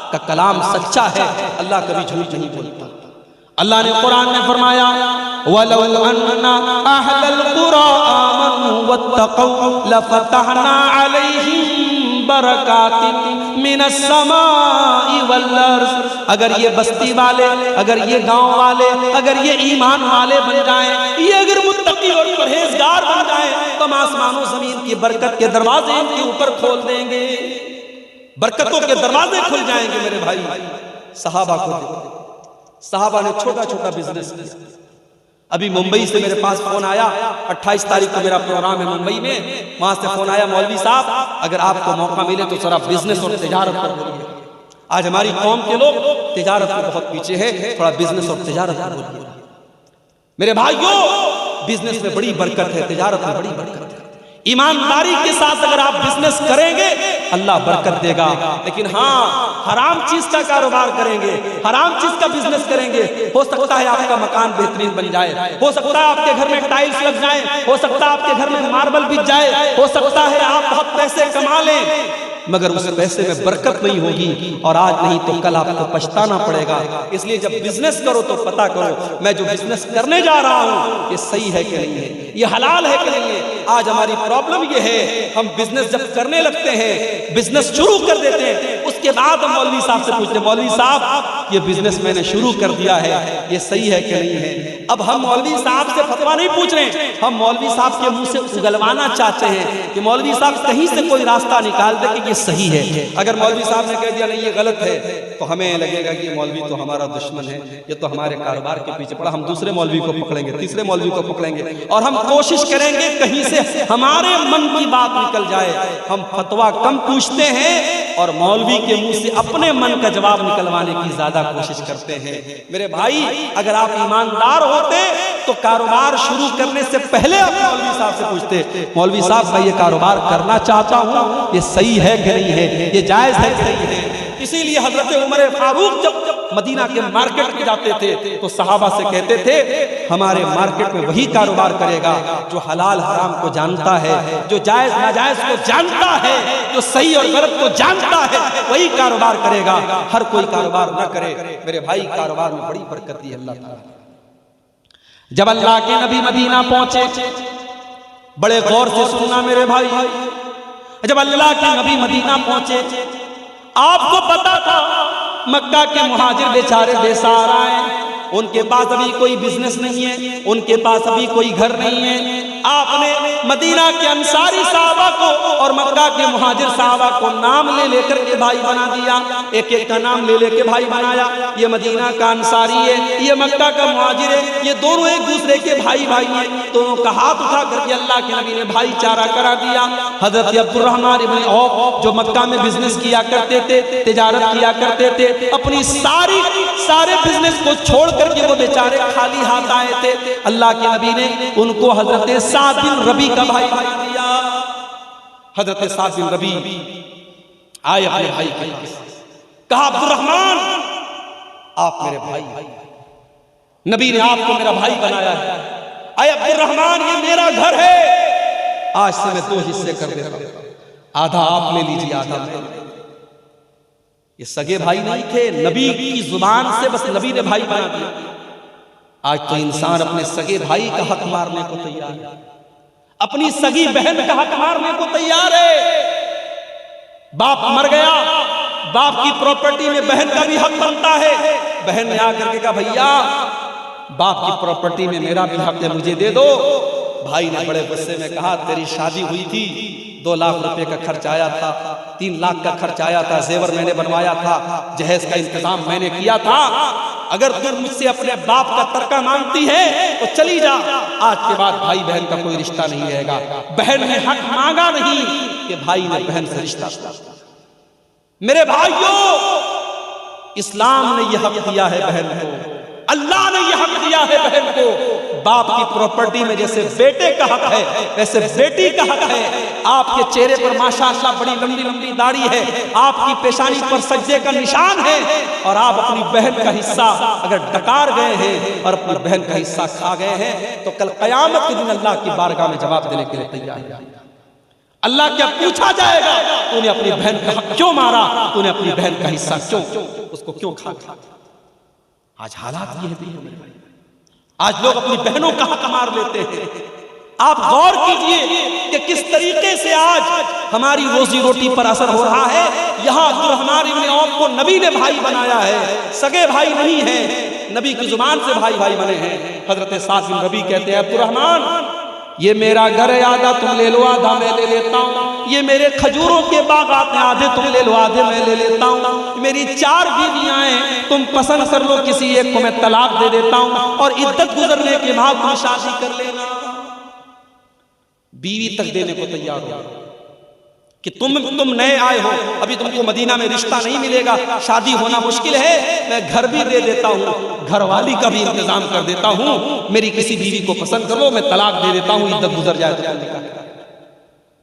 का कलाम सच्चा है, अल्लाह कभी झूठ नहीं बोलता। अल्लाह ने कुरान में फरमाया वलौ अन्ना अहलल कुरा आमनू वत्तक़ौ लफतहना अलैहिम बरकातिन मिनस समाई वल अर्ज़, अगर ये बस्ती वाले, अगर ये गांव वाले, अगर ये ईमान वाले बन जाएं, ये अगर मुत्तकी और परहेजगार बन जाएं, तो आसमानों जमीन की बरकत के दरवाजे इनके ऊपर खोल देंगे, बरकतों के दरवाजे खुल जाएंगे मेरे भाई। सहाबा को देखो, सहाबा ने छोटा छोटा बिजनेस किया। अभी मुंबई से मेरे पास फोन आया, 28 तारीख को मेरा प्रोग्राम है मुंबई में, वहां से फोन आया मौलवी साहब अगर आपको मौका मिले तो जरा बिजनेस और तिजारत पर बोलिए। आज हमारी कौम के लोग तिजारत में बहुत पीछे है, थोड़ा बिजनेस और तिजारत पर बोलिए। मेरे भाइयों बिजनेस में बड़ी बरकत है, तिजारत में बड़ी बरकत है। ईमानदारी के साथ अगर आप बिजनेस करेंगे अल्लाह बरकत देगा। लेकिन हाँ, हराम चीज का कारोबार करेंगे, हराम चीज का बिजनेस करेंगे, हो सकता है आपका मकान बेहतरीन बन जाए, हो सकता है आपके घर में टाइल्स लग जाए, हो सकता है आपके घर में मार्बल बिछ जाए, हो सकता है आप बहुत पैसे कमा लें, मगर उस पैसे में बरकत नहीं होगी और आज नहीं तो कल आपको पछताना पड़ेगा। इसलिए जब बिजनेस करो तो पता करो मैं जो बिजनेस करने जा रहा हूं ये सही है कि नहीं है, ये हलाल है कि नहीं है। आज हमारी प्रॉब्लम ये है, हम बिजनेस जब करने लगते हैं, बिजनेस शुरू कर देते हैं, उसके बाद हम मौलवी साहब से पूछते हैं, मौलवी साहब ये बिजनेस मैंने शुरू कर दिया है, ये सही है कि नहीं है। अब हम मौलवी साहब से फतवा नहीं पूछ रहे, हम मौलवी साहब के मुंह से उगलवाना चाहते हैं कि मौलवी साहब कहीं से कोई रास्ता निकाल दे कि ये सही है। अगर मौलवी साहब ने कह दिया नहीं ये गलत है, तो हमें लगेगा कि मौलवी तो हमारा दुश्मन है, ये तो हमारे कारोबार के पीछे पड़ा, हम दूसरे मौलवी को पकड़ेंगे, तीसरे मौलवी को पकड़ेंगे और हम कोशिश करेंगे कहीं से हमारे मन की बात निकल जाए। हम फतवा कम पूछते हैं और मौलवी के मुंह से अपने मन का जवाब निकलवाने की ज्यादा कोशिश करते हैं। मेरे भाई, अगर आप ईमानदार होते तो कारोबार शुरू करने से पहले आप मौलवी साहब से पूछते, मौलवी साहब मैं ये कारोबार करना चाहता हूँ, ये सही है कि नहीं है, ये जायज है कि नहीं है। इसीलिए हजरत उमर फारूक जब मदीना के मार्केट में जाते थे तो सहाबा से कहते थे हमारे मार्केट में वही कारोबार करेगा जो हलाल हराम को जानता है, जो जायज नाजायज को जानता है, जो सही और गलत को जानता है, वही कारोबार करेगा, हर कोई कारोबार न करे। मेरे भाई, कारोबार में बड़ी बरकत दी अल्लाह ताला। जब अल्लाह के नबी मदीना पहुंचे, बड़े गौर से सुनना मेरे भाई, जब अल्लाह के नबी मदीना पहुंचे, आपको पता था मक्का के मुहाजिर बेचारे बेसहारा हैं, उनके पास अभी कोई बिजनेस नहीं है, उनके पास अभी कोई घर नहीं है। आपने मदीना के अंसारी साहबा को और मक्का के मुहाजिर साहबा को नाम ले लेकर के भाई बना दिया, एक एक का नाम ले लेके भाई बनाया। ये मदीना का अंसारी है, ये मक्का का मुहाजिर है, ये दोनों एक दूसरे के भाई भाई हैं। दोनों का हाथ उठा करके अल्लाह के नबी ने भाईचारा करा दिया। हजरत अब्दुर्रहमान इब्न औफ जो मक्का में बिजनेस किया करते थे, तिजारत किया करते थे, अपनी सारे बिजनेस को छोड़ करके वो बेचारे खाली हाथ आए थे। अल्लाह के नबी ने उनको हजरत साद बिन रबी का भाई बना दिया। हजरत साद बिन रबी आए अपने भाई के पास, कहा अब्दुर्रहमान आप मेरे भाई, नबी ने आपको मेरा भाई बनाया है। आए अब्दुर्रहमान ये मेरा घर है, आज से मैं 2 हिस्से कर देता हूं, आधा आप ले लीजिए, आधा मैं। ये सगे भाई नहीं थे, नबी की जुबान से बस नबी ने भाई बना दिया। आज तो इंसान अपने सगे भाई का हक मारने को तैयार है, अपनी सगी बहन का हक मारने को तैयार है। बाप मर गया, बाप की प्रॉपर्टी में बहन का भी हक बनता है। बहन ने आकर के कहा भैया बाप की प्रॉपर्टी में मेरा भी हक है, मुझे दे दो। भाई ने बड़े गुस्से में कहा तेरी शादी हुई थी, 2 लाख रुपए का खर्च आया था, 3 लाख का खर्च आया था, जेवर मैंने बनवाया था, जहेज का इंतजाम मैंने किया था। अगर तुम मुझसे अपने बाप का तरका मांगती है तो चली जा, आज के बाद भाई बहन का कोई रिश्ता नहीं रहेगा। बहन ने हक मांगा नहीं कि भाई ने बहन से रिश्ता किया। मेरे भाइयों, इस्लाम ने यह हक दिया है बहन को, अल्लाह ने यह हक दिया है बहन को। बाप की प्रॉपर्टी में जैसे बेटे का हक है वैसे बेटी का हक है। आपके चेहरे पर माशाअल्लाह बड़ी लंबी लंबी दाढ़ी है, आपकी पेशानी पर सज्जे का निशान है, और आप अपनी बहन का हिस्सा अगर डकार गए हैं और अपनी बहन का हिस्सा खा गए हैं तो कल कयामत के दिन अल्लाह की बारगाह में जवाब देने के लिए तैयार है। अल्लाह क्या पूछा जाएगा, तूने अपनी बहन का हक क्यों मारा, तूने अपनी बहन का हिस्सा क्यों उसको क्यों खा। आज हालात ये है, आज लोग अपनी बहनों का हक मार लेते हैं। आप गौर कीजिए कि किस तरीके से आज हमारी रोजी रोटी पर असर हो रहा है। यहाँ अब्दुर्रहमान इब्न औफ को नबी ने भाई बनाया है, सगे भाई नहीं है, नबी की जुबान से भाई भाई बने हैं। हजरत साद बिन रबी कहते हैं अब्दुर्रहमान ये मेरा घर है, आधा तुम ले लो आधा मैं ले लेता हूँ। ये मेरे खजूरों के बागात हैं, आधे तुम ले लो आधे मैं ले लेता हूँ। मेरी 4 बीवियां हैं, तुम पसंद कर लो, किसी एक को मैं तलाक दे देता हूँ और इद्दत गुजरने के बाद तुम शादी कर लेना। बीवी तक देने को तैयार हो कि तुम नए आए हो, अभी तुमको मदीना में रिश्ता नहीं मिलेगा, शादी होना मुश्किल है, मैं घर भी दे देता हूँ, घरवाली का भी इंतजाम कर देता हूँ, मेरी किसी बीवी को पसंद कर लो, मैं तलाक दे देता हूँ, इद्दत गुजर जाए तो।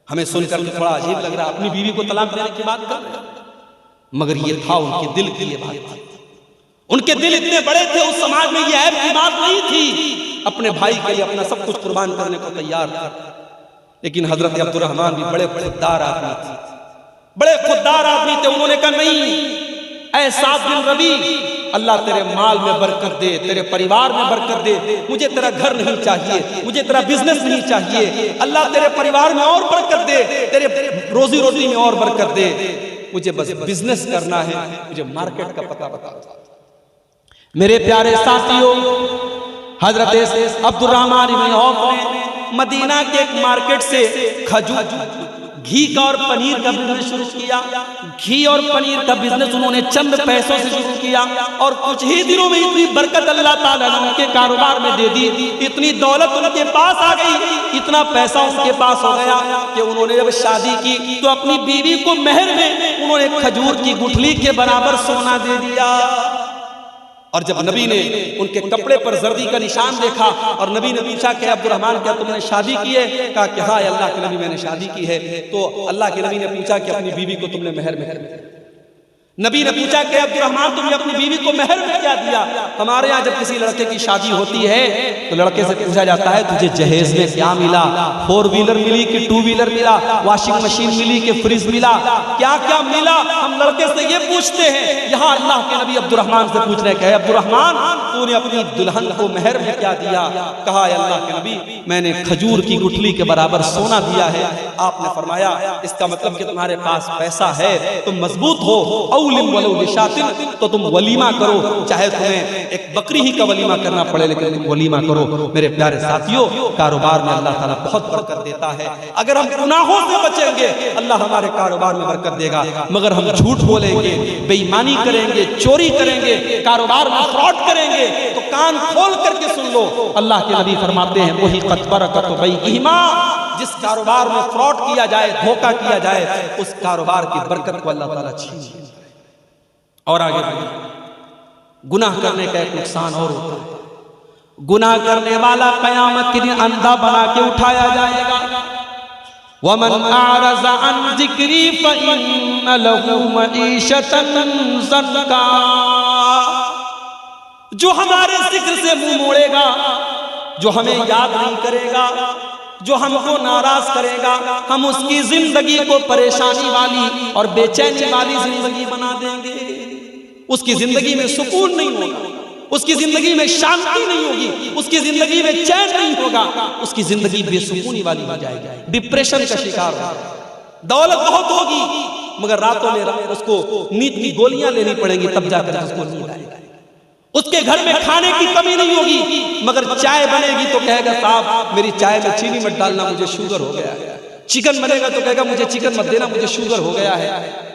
हमें सुनकर के थोड़ा अजीब लग रहा है, अपनी बीवी को तलाक देने की बात कर रहे हैं, मगर ये था उनके दिल की ये बात थी। उनके दिल इतने बड़े थे, उस समाज में ये ऐब की बात नहीं थी। अपने भाई के लिए अपना सब कुछ कुर्बान करने को तैयार था। लेकिन हजरत अब्दुर्रहमान भी बड़े खुददार आदमी थे, बड़े खुददार आदमी थे। उन्होंने कहा नहीं, ऐ साद बिन रबी, अल्लाह तेरे माल में बरकत दे, तेरे परिवार में बरकत दे। मुझे तेरा घर नहीं चाहिए, मुझे तेरा बिजनेस नहीं चाहिए। अल्लाह तेरे परिवार में और बरकत दे, तेरे रोजी रोटी में और बरकत दे। मुझे बस बिजनेस करना है, मुझे मार्केट का पता बता। मेरे प्यारे साथियों, हजरत अब्दुर्रहमान इब्न औफ ने मदीना के एक मार्केट से खजूर, घी का और पनीर का बिजनेस शुरू किया। घी और पनीर का बिजनेस उन्होंने चंद पैसों से शुरू किया और कुछ ही दिनों में इतनी बरकत अल्लाह ताला ने उनके कारोबार में दे दी, इतनी दौलत उनके पास आ गई, इतना पैसा उनके पास हो गया कि उन्होंने जब शादी की तो अपनी बीवी को मेहर में उन्होंने खजूर की गुठली के बराबर सोना दे दिया। और जब नबी ने उनके कपड़े पर जर्दी का निशान देखा और नबी ने पूछा कि अब्दुर्रहमान क्या तुमने शादी की है? कहा कि हाँ अल्लाह के नबी मैंने शादी की है। तो अल्लाह के नबी ने पूछा कि अपनी बीवी को तुमने मेहर में, नबी ने पूछा कि अब्दुर्रहमान तुमने अपनी बीवी को मेहर में क्या दिया? हमारे यहाँ जब किसी लड़के की शादी होती है तो लड़के से पूछा जाता है तुझे जहेज में क्या मिला? 4 व्हीलर मिली कि 2 व्हीलर मिला? वॉशिंग मशीन मिली कि फ्रिज मिला? क्या क्या मिला? हम लड़के से ये पूछते हैं। यहाँ अल्लाह के नबी अब्दुर्रहमान से पूछ रहे हैं अब्दुर्रहमान तूने अपनी दुल्हन को मेहर में क्या दिया? कहा अल्लाह के नबी मैंने खजूर की गुठली के बराबर सोना दिया है। आपने फरमाया इसका मतलब कि तुम्हारे पास पैसा है, तुम मजबूत हो, तो तुम वलीमा करो, चाहे तुम्हें एक बकरी ही का वलीमा करना पड़े लेकिन तुम वलीमा करो। मेरे प्यारे साथियों, कारोबार में अल्लाह ताला बहुत बरकत देता है। अगर हम गुनाहों से बचेंगे अल्लाह हमारे कारोबार में बरकत देगा, मगर हम झूठ बोलेंगे, बेईमानी करेंगे, चोरी करेंगे, कारोबार में फ्रॉड करेंगे तो कान खोल करके सुन लो, अल्लाह के नबी फरमाते हैं वही जिस कारोबार में फ्रॉड किया जाए, धोखा किया जाए, उस कारोबार की बरकत को अल्लाह ताला छीन ले। और आगे गुनाह करने का एक नुकसान और होता है, गुनाह करने वाला कयामत के दिन अंधा बना के उठाया जाएगा। वमन आरज़ अन ज़िक्री फ़इन्न लहू मईशतन ज़न्का, जो हमारे जिक्र से मुंह मोड़ेगा, जो हमें याद नहीं करेगा, जो हमको नाराज करेगा, हम उसकी जिंदगी को परेशानी वाली और बेचैनी वाली जिंदगी बना देंगे। उसकी जिंदगी में सुकून नहीं होगा, उसकी जिंदगी में शांति नहीं होगी, उसकी जिंदगी में चैन नहीं होगा, उसकी जिंदगी बेसुकूनी वाली हो जाएगी, डिप्रेशन का शिकार होगा। दौलत बहुत होगी मगर रातों में उसको नींद की गोलियां लेनी पड़ेंगी तब जाकर उसको नींद आएगी। उसके घर में खाने की कमी नहीं होगी मगर चाय बनेगी तो कहेगा साहब मेरी चाय में चीनी मत डालना, मुझे शुगर हो गया है। चिकन बनेगा तो कहेगा मुझे चिकन मत देना, मुझे शुगर हो गया है।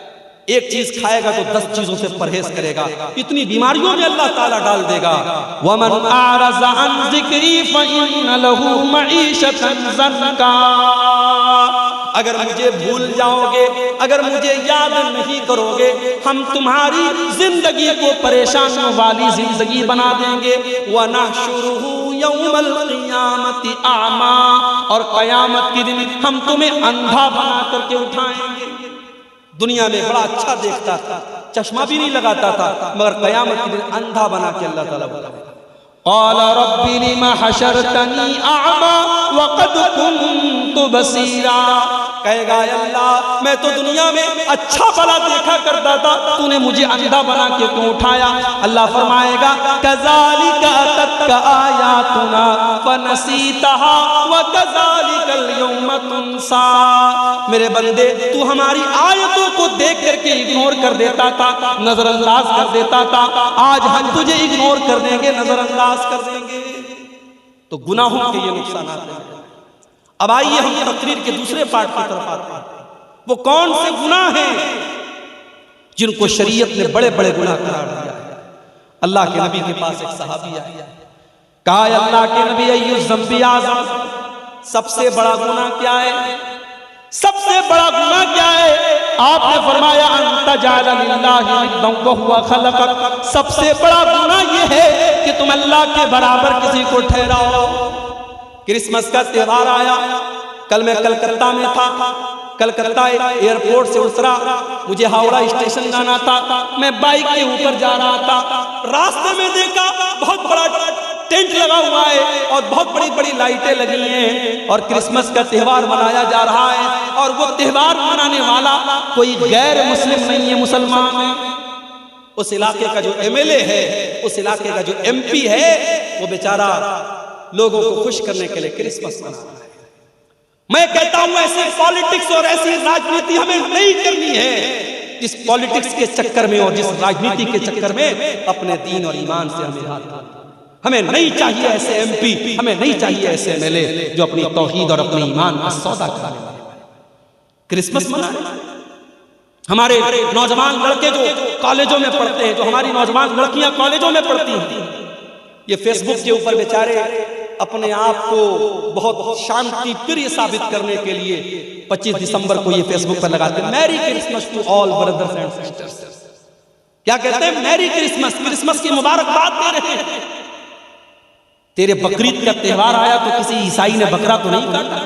एक चीज खाएगा तो 10 चीजों से परहेज करेगा, इतनी बीमारियों में अल्लाह ताला डाल देगा। वमन आरज़ अन ज़िक्री फ़इन्न लहू मईशतन ज़न्का, अगर मुझे भूल जाओगे, अगर मुझे याद नहीं करोगे, हम तुम्हारी जिंदगी को परेशानियों वाली जिंदगी बना देंगे। वनहशुरुहु यौमल क़ियामति आमा, और क़यामत के दिन हम तुम्हें अंधा बना करके उठाएंगे। दुनिया में बड़ा अच्छा देखता था, चश्मा भी नहीं लगाता था, मगर क़यामत के दिन अंधा बना के अल्लाह ताला बुलाएगा। क़ाल रब्बि लिमा हशरतनी अअमा वक़द कुन्तु बसीरा, कहेगा अल्लाह मैं तो दुनिया में अच्छा भला देखा करता था, तूने मुझे अंधा बना के क्यों उठाया? अल्लाह फरमाएगा कज़ालिका अततका आयातुना फनसीतहा व कज़ालिकल यौमा तुनसा। मेरे बंदे तू हमारी आयतों को देख करके इग्नोर कर देता था, नजरअंदाज कर देता था, आज हम तुझे इग्नोर कर देंगे, नजरअंदाज कर देंगे। तो गुनाहों के ये नुकसान हैं। अब आइए हम तकरीर के दूसरे पार्ट की तरफ आते हैं। वो कौन से गुनाह हैं जिनको शरीयत ने बड़े बड़े गुनाह करार दिया है? अल्लाह के नबी के पास एक सहाबी आया, कहा अल्लाह के नबी अय्युज़ ज़ंबी आज़म, सबसे बड़ा गुनाह क्या है? सबसे बड़ा गुनाह क्या है? आपने फरमाया अंत जाल लिल्लाहि निद्दन व हुवा खलक़क, सबसे बड़ा गुनाह यह है कि तुम अल्लाह के बराबर किसी को ठहराओ। क्रिसमस का त्योहार आया, कल मैं कलकत्ता में था, कलकत्ता एयरपोर्ट से उतरा, मुझे हावड़ा स्टेशन जाना था, मैं बाइक के ऊपर जा रहा था, रास्ते में देखा बहुत बड़ा टेंट लगा हुआ है और बहुत बड़ी बड़ी लाइटें लगी हैं और क्रिसमस का त्यौहार मनाया जा रहा है। और वो त्यौहार मनाने वाला कोई गैर मुस्लिम नहीं है, मुसलमान है। उस इलाके का जो एमएलए है, उस इलाके का जो एमपी है, वो बेचारा लोगों को खुश करने के लिए क्रिसमस मना रहा है। मैं कहता हूं ऐसे पॉलिटिक्स और ऐसी राजनीति हमें नहीं करनी है, जिस पॉलिटिक्स के चक्कर में और जिस राजनीति के चक्कर में अपने दीन और ईमान से हमें हाथ धोना। हमें नहीं चाहिए ऐसे एमपी, हमें नहीं चाहिए ऐसे एमएलए जो अपनी तौहीद और अपने ईमान का सौदा कराने वाले। क्रिसमस मनाए। हमारे नौजवान लड़के जो कॉलेजों में पढ़ते हैं, जो हमारी नौजवान लड़कियां कॉलेजों में पढ़ती हैं, ये फेसबुक के ऊपर बेचारे अपने आप को बहुत शांति प्रिय साबित करने के लिए 25 दिसंबर को ये फेसबुक पर लगाते हैं, merry Christmas to all brothers and sisters. क्या कहते हैं? मैरी क्रिसमस, क्रिसमस की मुबारकबाद दे रहे हैं। तेरे बकरीद का त्यौहार आया तो किसी ईसाई ने बकरा तो नहीं काटा।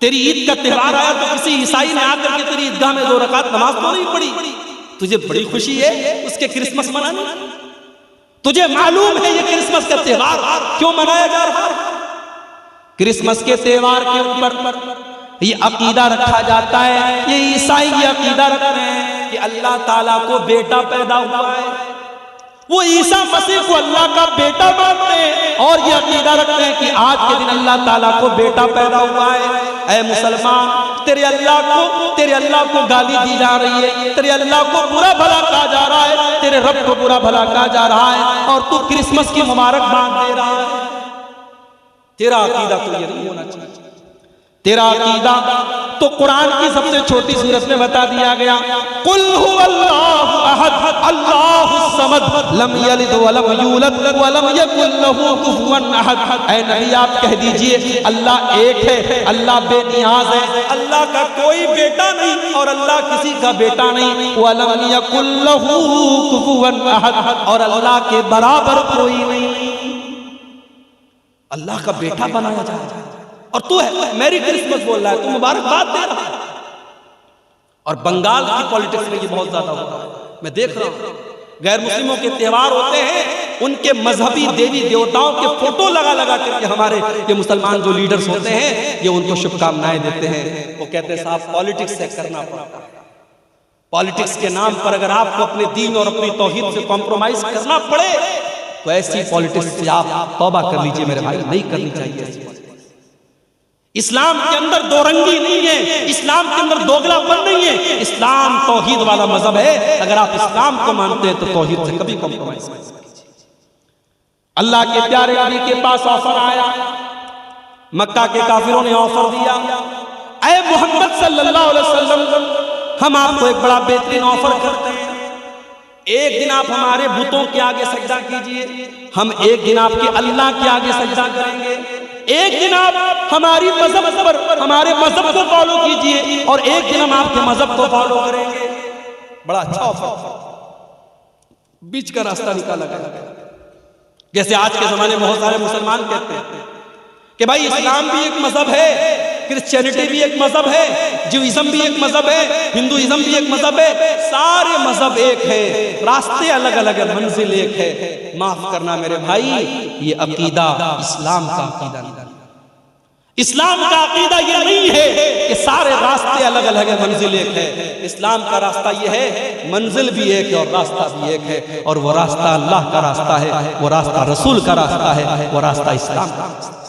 तेरी ईद का त्यौहार आया तो किसी ईसाई ने आकर के तेरी ईदगाह में 2 रकात नमाज तो नहीं पढ़ी। तुझे बड़ी खुशी है उसके क्रिसमस मनाने? तुझे मालूम है ये क्रिसमस का त्यौहार क्यों मनाया जा रहा है? क्रिसमस के त्यौहार के ऊपर ये अकीदा रखा जाता है, ये ईसाई ये अकीदा रखते हैं कि अल्लाह ताला को बेटा पैदा हुआ है। वो ईसा मसीह को अल्लाह का बेटा मानते हैं और ये अकीदा रखते हैं कि आज के दिन अल्लाह ताला को बेटा पैदा हुआ है। ऐ मुसलमान, तेरे अल्लाह को गाली दी जा रही है, तेरे अल्लाह को बुरा भला कहा जा रहा है, तेरे रब को बुरा भला कहा जा रहा है और तू क्रिसमस की मुबारकबाद दे रहा है। तेरा अकीदा तो ये नहीं होना चाहिए। तेरा अकीदा तो कुरान की सबसे छोटी सूरत में बता दिया गया, कुल हुवल्लाहु अहद अल्लाहुस समद लम यलिद वलम यूलद वलम यकुल लहू कुफुवन अहद। ऐ नबी आप कह दीजिए अल्लाह एक है, अल्लाह बेनियाज है, अल्लाह का कोई बेटा नहीं और अल्लाह किसी का बेटा नहीं, वलम यकुल लहू कुफुवन अहद और अल्लाह के बराबर कोई नहीं। अल्लाह का बेटा बनाया जा रहा है और तू है मैरी क्रिसमस बोल रहा है, तू मुबारकबाद दे रहा है। और बंगाल की पॉलिटिक्स में ये बहुत ज्यादा हो रहा है, मैं देख रहा हूं। गैर मुस्लिमों के त्यौहार होते हैं, उनके मजहबी देवी देवताओं के फोटो लगा लगा करके हमारे ये मुसलमान जो लीडर्स होते हैं ये उनको शुभकामनाएं देते हैं। वो कहते हैं साहब पॉलिटिक्स से करना पड़ता है, पॉलिटिक्स के नाम पर अगर आपको अपने दीन और अपनी तौहीद से कॉम्प्रोमाइज करना पड़े तो ऐसी पॉलिटिक्स से आप तौबा कर लीजिए मेरे भाई, नहीं करनी चाहिए। इस्लाम के अंदर दो रंगी नहीं है, इस्लाम के अंदर दोगलापन नहीं है। इस्लाम तौहीद वाला मजहब है। अगर आप इस्लाम को मानते हैं तो तौहीद से कभी कॉम्प्रोमाइज नहीं कीजिए। अल्लाह के प्यारे नबी के पास ऑफर आया, मक्का के काफिरों ने ऑफर दिया, ऐ मोहम्मद सल्लल्लाहु अलैहि वसल्लम हम आपको एक बड़ा बेहतरीन ऑफर करते हैं, एक दिन आप हमारे बुतों के आगे सजदा कीजिए, हम एक दिन आपके अल्लाह के आगे सजदा करेंगे, एक दिन आप हमारी मजहब पर हमारे मजहब को फॉलो कीजिए और एक दिन हम आपके मजहब को फॉलो करेंगे। बड़ा अच्छा ऑफर, बीच का रास्ता निकाला गया। जैसे आज के जमाने में बहुत सारे मुसलमान कहते हैं कि भाई इस्लाम भी एक मजहब है, क्रिश्चियनिटी भी एक मजहब है, ज्यूइज्म भी एक मजहब है, हिंदुइज्म भी एक मजहब है, सारे मजहब एक है, रास्ते अलग अलग है, मंजिल एक है। माफ करना मेरे भाई, ये अकीदा इस्लाम का अकीदा नहीं। इस्लाम का अकीदा ये नहीं है कि सारे रास्ते अलग अलग है, मंजिल एक है। इस्लाम का रास्ता ये है, मंजिल भी एक है और रास्ता भी एक है, और वो रास्ता अल्लाह का रास्ता है, वो रास्ता रसूल का रास्ता है, वो रास्ता इस्लाम का रास्ता है।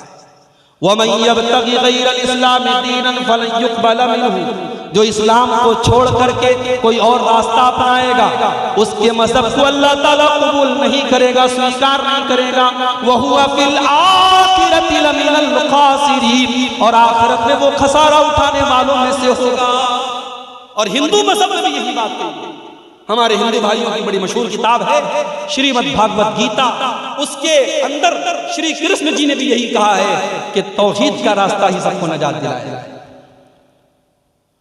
वमन यब्तगी गैरल इस्लाम दीनन फलन युक़बल मिन्हु, जो इस्लाम को छोड़ करके कोई और रास्ता अपनाएगा उसके मजहब को अल्लाह ताला कबूल नहीं करेगा, स्वीकार नहीं करेगा। वहुवा फिल आखिरति लमिनल खासिरीन, और आखिरत में वो खसारा उठाने वालों में से होगा। और हिंदू मजहब में भी यही बात है। हमारे हिंदू भाइयों की बड़ी मशहूर किताब है श्रीमद् भागवत गीता, उसके अंदर श्री कृष्ण जी ने भी यही कहा है कि तौहीद का रास्ता ही सबको नजात दिलाएगा।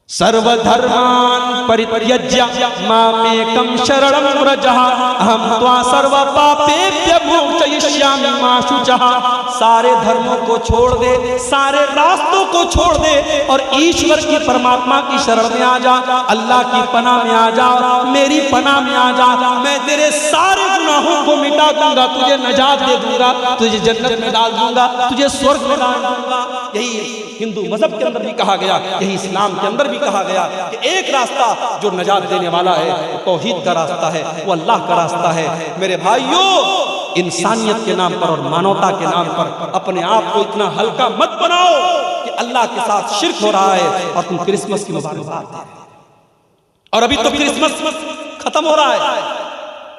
सर्वधर्मान् परित्यज्य मामेकं शरणं व्रज अहं त्वा सर्व पापेभ्यो मोक्षयिष्यामि सारे धर्मों को छोड़ दे, सारे रास्तों को छोड़ दे और ईश्वर की परमात्मा की शरण में आ जा, अल्लाह की पनाह में आ जा, मेरी पनाह में आ जा। मैं तेरे सारे गुनाहों को मिटा दूंगा, तुझे नजात दे दूंगा, तुझे जन्नत में डाल दूंगा, तुझे स्वर्ग में डाल दूंगा। यही हिंदू मजहब के अंदर भी कहा गया, यही इस्लाम के अंदर भी कहा गया कि एक रास्ता जो नजात देने वाला है वो तौहीद का रास्ता है, वो अल्लाह का रास्ता है। मेरे भाइयों, इंसानियत के नाम पर और मानवता के नाम पर अपने आप को इतना हल्का मत बनाओ कि अल्लाह के साथ शिर्क हो रहा है और तुम क्रिसमस की मुबारकबाद दे रहे हो। और अभी तो क्रिसमस खत्म हो रहा है,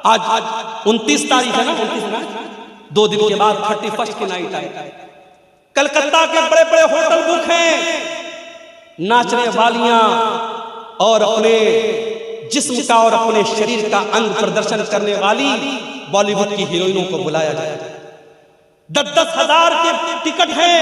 आज 29 तारीख है ना, 29 ना, 2 दिन के बाद 31 की नाइट है। कलकत्ता के बड़े बड़े होटल बुक हैं, नाचने वालियां और अपने जिस्म का और अपने शरीर का अंग प्रदर्शन करने वाली बॉलीवुड की हीरोइनों को बुलाया जाए। 10-10 हजार के टिकट हैं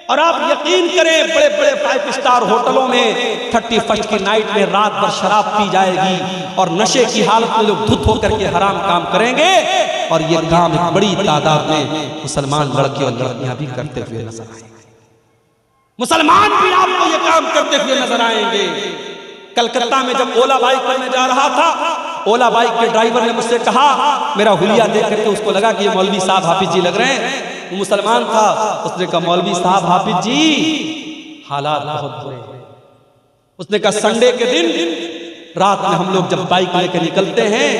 और आप यकीन करें बड़े बड़े 5 स्टार होटलों में 31 की नाइट में रात भर शराब पी जाएगी और नशे की हालत में लोग धुत होकर के हराम काम करेंगे। और ये काम एक बड़ी तादाद में मुसलमान लड़के और लड़कियां भी करते हुए नजर आएंगे। मुसलमान भी आपको ये काम करते हुए नजर आएंगे। कलकत्ता में जब ओला बाइक करने जा रहा था, ओला बाइक के ड्राइवर ने मुझसे कहा, मेरा हुलिया देख करके उसको लगा कि ये मौलवी साहब हाफिज जी लग रहे हैं। वो मुसलमान था, उसने कहा मौलवी साहब हाफिज जी हालात बहुत बुरे हैं। उसने कहा संडे के दिन रात में हम लोग जब बाइक लेकर निकलते हैं,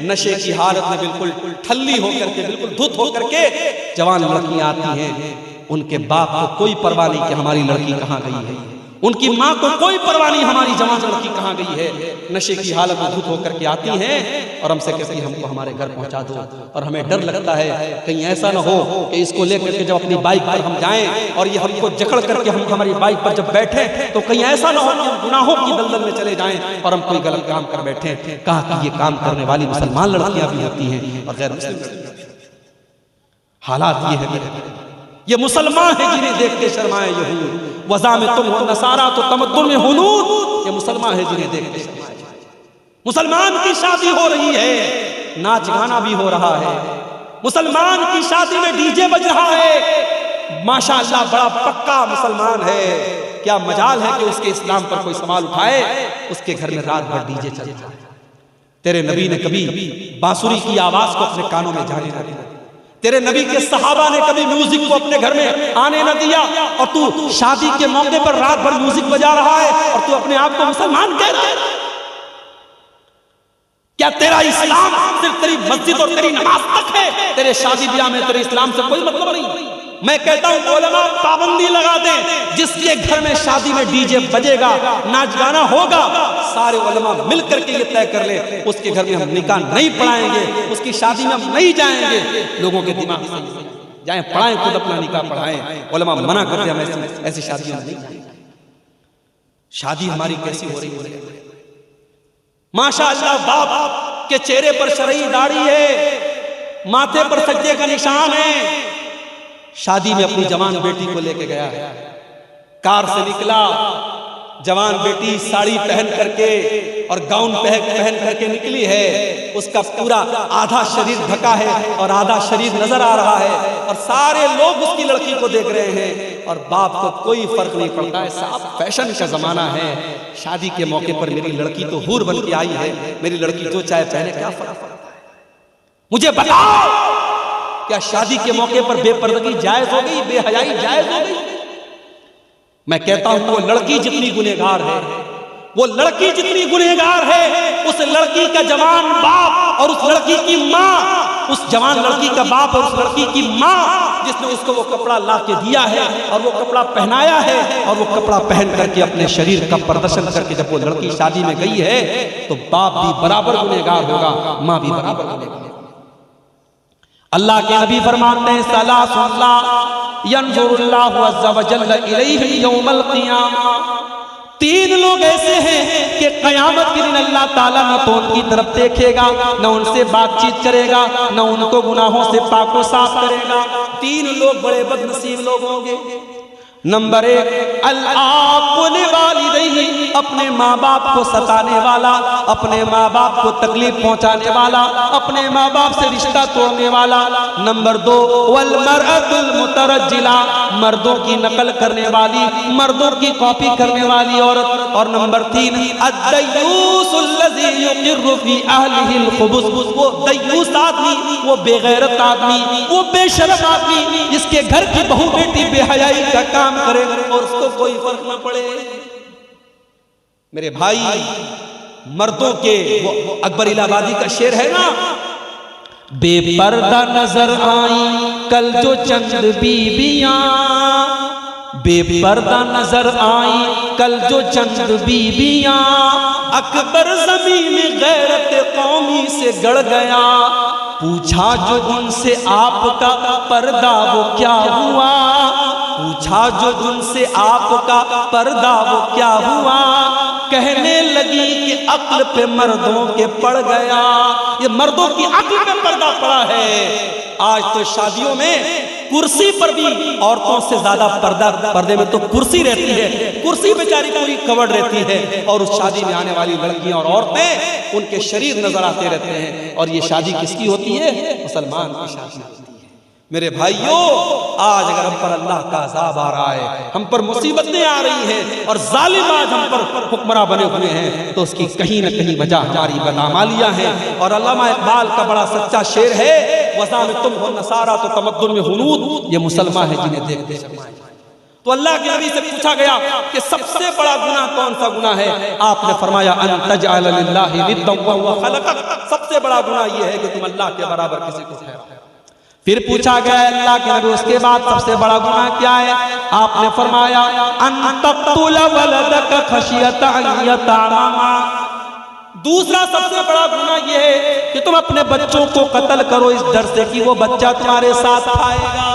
नशे की हालत में बिल्कुल ठल्ली होकर के, बिल्कुल धुत होकर के जवान लड़कियां आती हैं। उनके बाप को कोई परवाह नहीं कि हमारी लड़की कहाँ गई है, उनकी माँ को कोई परवाह नहीं हमारी जवान लड़की कहाँ गई है। नशे की हालत में धुत होकर के आती हैं और हमसे कहती हैं हमको हमारे घर पहुंचा दो। और हमें डर लगता है कहीं ऐसा ना हो कि इसको लेकर के जब अपनी बाइक पर हम जाएं और ये हमको जकड़ करके हम हमारी बाइक पर जब बैठे तो कहीं ऐसा ना हो कि हम गुनाहों की दलदल में चले जाएं और हम कोई गलत काम कर बैठे। कहा कि ये काम करने वाली मुसलमान लड़कियां भी होती हैं और गैर मुस्लिम। हालात ये है, ये मुसलमान है जिन्हें देख के शर्माए यहूद, वज़ा में तुम हो नसारा तो तमद्दुन में हुनूद। ये मुसलमान है जिन्हें देख के शर्माए। मुसलमान की शादी हो रही है, नाच गाना भी हो रहा है, मुसलमान की शादी में डीजे बज रहा है। माशाअल्लाह बड़ा पक्का मुसलमान है, क्या मजाल है कि उसके इस्लाम पर कोई सवाल उठाए, उसके घर में रात भर डीजे चल रहा है। तेरे नबी ने कभी बांसुरी की आवाज को अपने कानों में जाने न दिया, तेरे नबी के सहाबा ने कभी म्यूजिक को अपने घर में आने न दिया, और तू शादी के मौके पर रात भर म्यूजिक बजा रहा है और तू अपने आप को मुसलमान कह रहा है। क्या तेरा इस्लाम सिर्फ तेरी मस्जिद और तेरी नमाज तक है? तेरे शादी ब्याह में तेरे इस्लाम से कोई मतलब नहीं। मैं कहता हूं उलमा पाबंदी लगा दें, जिसके घर में शादी में डीजे बजेगा, नाच गाना होगा, सारे उलमा मिलकर के ये तय कर ले उसके घर में हम निकाह नहीं पढ़ाएंगे, उसकी शादी में हम नहीं जाएंगे। लोगों के दिमाग में जाएं, पढ़ाएं, खुद अपना निकाह पढ़ाएं। उलमा मना करते हम ऐसी शादियों में नहीं जाएंगे। शादी हमारी कैसी हो रही है? माशाअल्लाह बाप के चेहरे पर शरई दाढ़ी है, माथे पर सज्जे का निशान है, शादी में अपनी जवान बेटी को लेके गया है, कार से निकला, जवान बेटी साड़ी पहन करके और गाउन पहन करके निकली है, उसका पूरा आधा शरीर ढका है और आधा शरीर नजर आ रहा है और सारे लोग उसकी लड़की को देख रहे हैं और बाप को कोई फर्क नहीं पड़ता है। साफ फैशन का जमाना है, शादी के मौके पर मेरी लड़की तो हूर बन के आई है, मेरी लड़की जो चाहे पहने, क्या फर्क पड़ता है? मुझे बताओ, क्या शादी के मौके पर बेपर्दगी जायज हो गई, बेहयाई जायज हो गई? मैं कहता हूं वो लड़की जितनी गुनहगार है, वो लड़की जितनी गुनहगार है, उस लड़की का जवान बाप और उस लड़की की माँ, उस जवान लड़की का बाप और उस लड़की की माँ जिसने उसको वो कपड़ा ला के दिया है और वो कपड़ा पहनाया है और वो कपड़ा पहन करके अपने शरीर का प्रदर्शन करके जब वो लड़की शादी में गई है तो बाप भी बराबर गुनहगार होगा, माँ भी बराबर गुनहगार। अल्लाह के नबी फरमाते हैं सलासुल्ला यंजुरुल्लाहु अज़्ज़ा व जल्ल इलैहि यौमल क़ियामा। 3 लोग ऐसे हैं कि क़यामत के दिन अल्लाह ताला न तो उनकी तरफ देखेगा, न उनसे बातचीत करेगा, न उनको गुनाहों से पाको साफ करेगा। 3 लोग बड़े बदनसीब लोग होंगे। नंबर 1 अल-आक़ु लिवालिदैहि अपने माँ बाप को सताने वाला, अपने माँ बाप को तकलीफ पहुंचाने वाला, अपने माँ बाप से रिश्ता तोड़ने वाला। नंबर 2 वल मरअतुल मुतरज्जिला, मर्दों की नकल करने वाली, मर्दों की कॉपी करने वाली औरत। और नंबर 3 अद्दयूसुल्लज़ी युक़िर्रु फी अहलिहिल खुबुस, वो दयूस आदमी, वो बेगैरत आदमी, वो बेशर्म आदमी जिसके घर की बहू बेटी बेहयाई का काम करे और उसको कोई फर्क न पड़े। मेरे भाई, मर्दों के वो अकबर इलाहाबादी का शेर है ना, बेपर्दा नजर आई कल जो चंद बीबियां, बेपर्दा नजर आई कल जो चंद बीबियां, अकबर ज़मीन गैरत कौमी से गड़ गया, पूछा जो उनसे आपका पर्दा वो क्या हुआ, पूछा जो उनसे आपका पर्दा वो क्या हुआ, कहने लगी कि अक्ल पे मर्दों के पड़ गया। ये मर्दों की अक्ल पे पर्दा पड़ा है। आज तो शादियों में कुर्सी पर भी औरतों से ज्यादा पर्दे में तो कुर्सी रहती है, कुर्सी बेचारी पूरी कवर्ड रहती है और उस शादी में आने वाली लड़कियां और औरतें उनके शरीर नजर आते रहते हैं। और ये शादी किसकी होती है? मुसलमान की शादी होती है। मेरे भाइयों, आज अगर हम पर अल्लाह का अज़ाब आ रहा है, हम पर मुसीबतें आ रही हैं और जालिम आज हम पर हुक्मरान बने हुए हैं, तो उसकी कहीं न कहीं वजह हमारी बदअमालियां हैं। और अल्लामा इकबाल का बड़ा सच्चा शेर है, वज़ान तुम हो नसारा तो तमद्दुन में हुनूद, ये मुसलमान है जिन्हें देखते शर्माए। तो अल्लाह के नबी से पूछा गया कि सबसे बड़ा गुनाह कौन सा गुनाह है? आपने फरमाया अन तजअल लिल्लाहि निद्दन व हुवा खलक़क, सबसे बड़ा गुनाह यह है कि तुम अल्लाह के बराबर किसी को ठहराओ। फिर पूछा गया अल्लाह के नबी उसके बाद सबसे बड़ा गुनाह क्या है? आपने फरमाया अन तक़तुल वलदक खशियत अन यतअमा, दूसरा सबसे बड़ा गुनाह यह है कि तुम अपने बच्चों को कत्ल करो इस डर से कि वो बच्चा तुम्हारे साथ आएगा।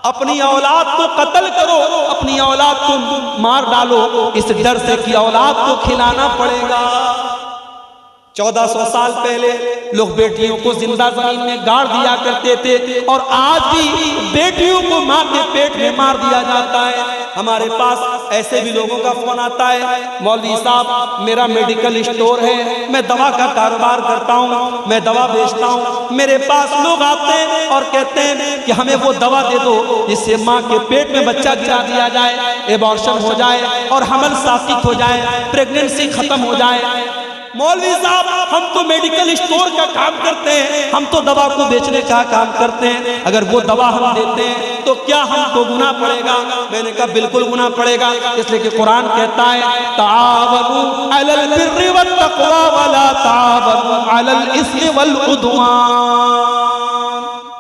अपनी औलाद को कत्ल करो, अपनी औलाद को मार डालो इस डर से कि औलाद को खिलाना पड़ेगा। 1400 साल पहले लोग बेटियों को जिंदा जमीन में गाड़ दिया करते थे और आज भी बेटियों को मां के पेट में मार दिया जाता है। हमारे पास ऐसे भी लोगों का फोन आता है, मौलवी साहब मेरा मेडिकल स्टोर है, मैं दवा का कारोबार करता हूँ, मैं दवा बेचता हूँ। मेरे पास लोग आते हैं और कहते हैं कि हमें वो दवा दे दो जिससे माँ के पेट में बच्चा गिरा दिया जाए, एबॉर्शन हो जाए और हमल साकित हो जाए, प्रेगनेंसी खत्म हो जाए। मौलवी साहब हम तो मेडिकल स्टोर का काम करते हैं, हम तो दवा को बेचने का काम करते हैं, अगर वो दवा हम देते हैं तो क्या हमको गुनाह पड़ेगा? मैंने कहा बिल्कुल गुनाह पड़ेगा, इसलिए कि कुरान कहता है तावनु अलल बिर्रि वत तक़वा वला तावनु अलल इस्मि वल उद्वान।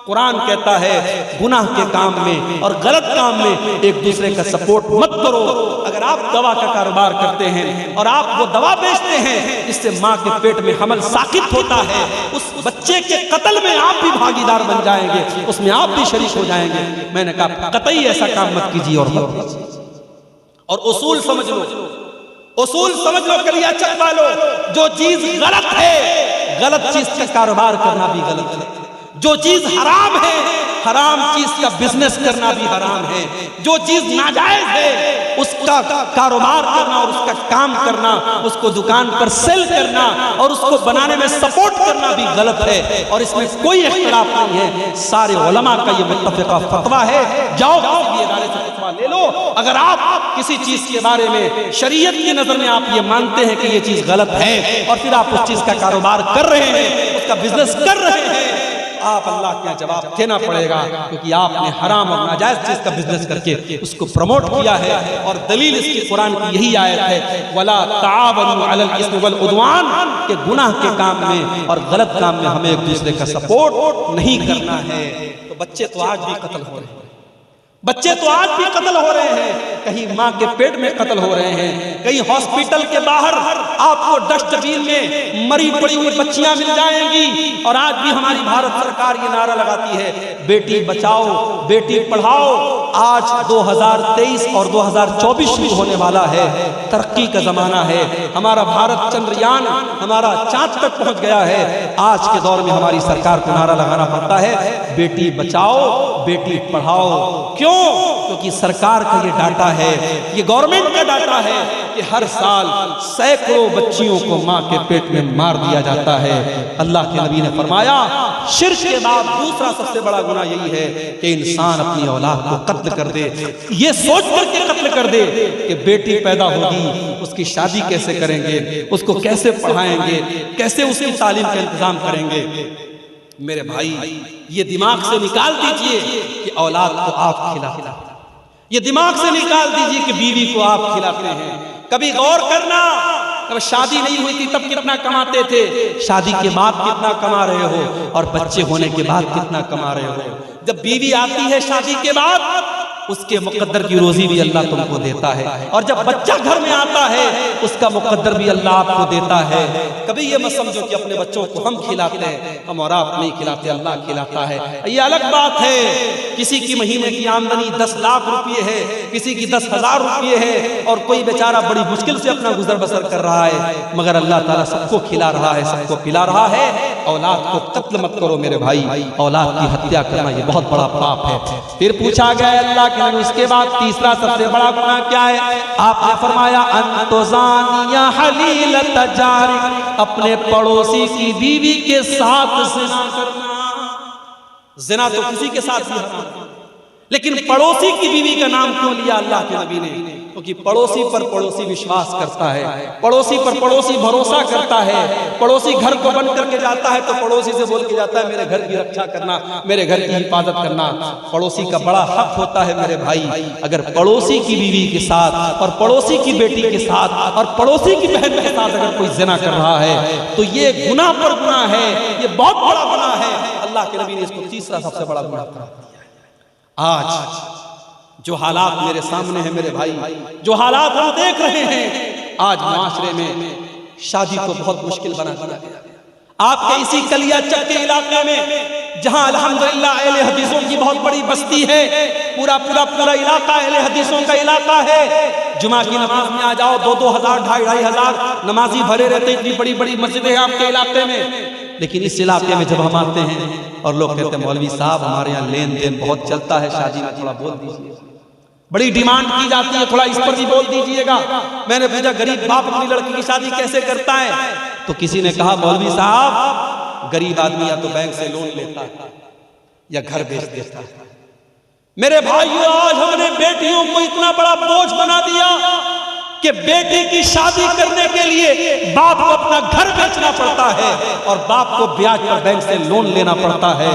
कुरान कहता है गुनाह के काम में और गलत काम में एक दूसरे का सपोर्ट मत करो। अगर आप दवा का कारोबार करते हैं और आप वो दवा बेचते हैं जिससे माँ के पेट में हमल साकित होता है, उस बच्चे के कत्ल में आप भी भागीदार बन जाएंगे, उसमें आप भी शरीक हो जाएंगे। मैंने कहा कतई ऐसा काम मत कीजिए और मत कीजिए। और उसूल समझ लो, उसूल समझ लो, कलिया चकवा लो। जो चीज गलत है, गलत चीज का कारोबार करना भी गलत है। जो चीज हराम है, हराम चीज का बिजनेस करना भी हराम है। जो चीज नाजायज है उसका कारोबार करना और उसका काम करना, उसको दुकान पर सेल करना और उसको बनाने में सपोर्ट करना भी गलत है। और इसमें कोई इख्तिलाफ नहीं है, सारे उलमा का ये मुत्तफ़िक़ा फतवा है। जाओ किसी भी इदारे से फतवा ले लो। अगर आप किसी चीज के बारे में शरीयत की नजर में आप ये मानते हैं कि ये चीज गलत है और फिर आप उस चीज का कारोबार कर रहे हैं, उसका बिजनेस कर रहे हैं, आप अल्लाह के जवाब देना पड़ेगा, क्योंकि आपने हराम और नाजायज चीज का बिजनेस करके उसको प्रमोट किया है। और दलील इसकी कुरान की यही आयत है वला तावनु अलल इस्मि वल उद्वान, के गुनाह के काम में और गलत काम में हमें एक दूसरे का सपोर्ट नहीं करना है। तो बच्चे तो आज भी कत्ल हो रहे हैं, बच्चे तो आज भी कत्ल हो रहे हैं, कहीं माँ के पेट में कत्ल हो रहे हैं, कहीं हॉस्पिटल के बाहर आपको डस्टबिन में मरी पड़ी हुई बच्चियां मिल जाएंगी। और आज भी हमारी भारत सरकार ये नारा लगाती है बेटी बचाओ बेटी पढ़ाओ। आज 2023 और 2024 शुरू होने वाला है, तरक्की का जमाना है, हमारा भारत चंद्रयान हमारा चांद तक पहुंच गया है। आज के दौर में हमारी सरकार को नारा लगाना पड़ता है बेटी बचाओ बेटी पढ़ाओ। क्यों? क्योंकि सरकार का ये डाटा है, ये गवर्नमेंट का डाटा है कि हर साल सैकड़ों बच्चियों को माँ के पेट में मार दिया जाता है। अल्लाह के नबी ने फरमाया शिर्क के बाद दूसरा सबसे बड़ा गुनाह यही है कि इंसान अपनी औलाद को कत्ल कर दे, ये सोच करके कत्ल कर दे कि बेटी पैदा होगी, उसकी शादी कैसे करेंगे, उसको कैसे पढ़ाएंगे, कैसे उसकी तालीम का इंतजाम करेंगे। मेरे भाई ये दिमाग से निकाल दीजिए कि औलाद को आप खिलाते, ये दिमाग से निकाल दीजिए कि बीवी को आप खिलाते हैं। कभी गौर करना, जब शादी नहीं हुई थी तब कितना कमाते थे, शादी के बाद कितना कमा रहे हो, और बच्चे होने के बाद कितना कमा रहे हो। जब बीवी आती है शादी के बाद, उसके मुकद्दर की रोजी भी अल्लाह तुमको देता है, और जब बच्चा घर में आता है उसका मुकद्दर भी अल्लाह आपको देता है। कभी ये मत समझो कि अपने बच्चों को हम खिलाते हैं, हम और आप नहीं खिलाते, अल्लाह खिलाता है। ये अलग बात है, किसी की महीने की आमदनी 10 लाख रुपये है, किसी की 10,000 रुपये है, और कोई बेचारा बड़ी मुश्किल से अपना गुजर बसर कर रहा है, मगर अल्लाह ताला सबको खिला रहा है, सबको पिला रहा है। औलाद को कत्ल मत करो मेरे भाई, औलाद की हत्या करना ये बहुत बड़ा पाप है। फिर पूछा गया अल्लाह के नबी उसके बाद तीसरा सबसे बड़ा गुनाह क्या है? आपने फरमाया अंतुज़ानिया हलीलत जारिक, अपने पड़ोसी की बीवी के साथ ज़िना करना। ज़िना तो किसी के साथ भी हराम, लेकिन पड़ोसी की बीवी का नाम क्यों लिया अल्लाह के नबी ने? क्योंकि पड़ोसी पर पड़ोसी विश्वास करता है, पड़ोसी पर पड़ोसी भरोसा करता है। पड़ोसी घर को बंद करके जाता है तो पड़ोसी से बोल के जाता है मेरे घर की रक्षा करना, मेरे घर की हिफाजत करना। पड़ोसी का बड़ा हक होता है मेरे भाई। अगर पड़ोसी की बीवी के साथ और पड़ोसी की बेटी के साथ और पड़ोसी की बहन के साथ अगर कोई ज़िना कर रहा है तो ये गुनाह पर गुनाह है, ये बहुत बड़ा गुनाह है। अल्लाह के नबी ने इसको तीसरा सबसे बड़ा गुनाह करार दिया। आज जो हालात मेरे सामने हैं मेरे भाई, जो हालात हम देख रहे हैं, आज माशरे में शादी को बहुत मुश्किल बना दिया गया। आपके इसी कलिया चक के इलाके में जहां अल्हम्दुलिल्लाह अहले हदीसों की बहुत बड़ी बस्ती है, पूरा इलाका अहले हदीसों का इलाका है। जुमा की नमाज में आ जाओ, 2-2 हज़ार 2,500 हज़ार नमाजी भरे रहते, इतनी बड़ी बड़ी मस्जिदें हैं आपके इलाके में। लेकिन इस इलाके में जब हम आते हैं और लोग कहते हैं मौलवी साहब हमारे यहाँ लेन देन बहुत चलता है, शादी में थोड़ा बोल दीजिए, बड़ी डिमांड की जाती है, थोड़ा इस पर भी बोल दीजिएगा। मैंने पूछा गरीब बाप अपनी लड़की की शादी कैसे करता है? तो किसी ने कहा मौलवी साहब गरीब आदमी या तो बैंक से लोन लेता है या घर बेच देता है। मेरे भाइयों, आज हमने बेटियों को इतना बड़ा बोझ बना दिया कि बेटी की शादी करने के लिए बाप को अपना घर बेचना पड़ता है और बाप को ब्याज पर बैंक से लोन लेना पड़ता है।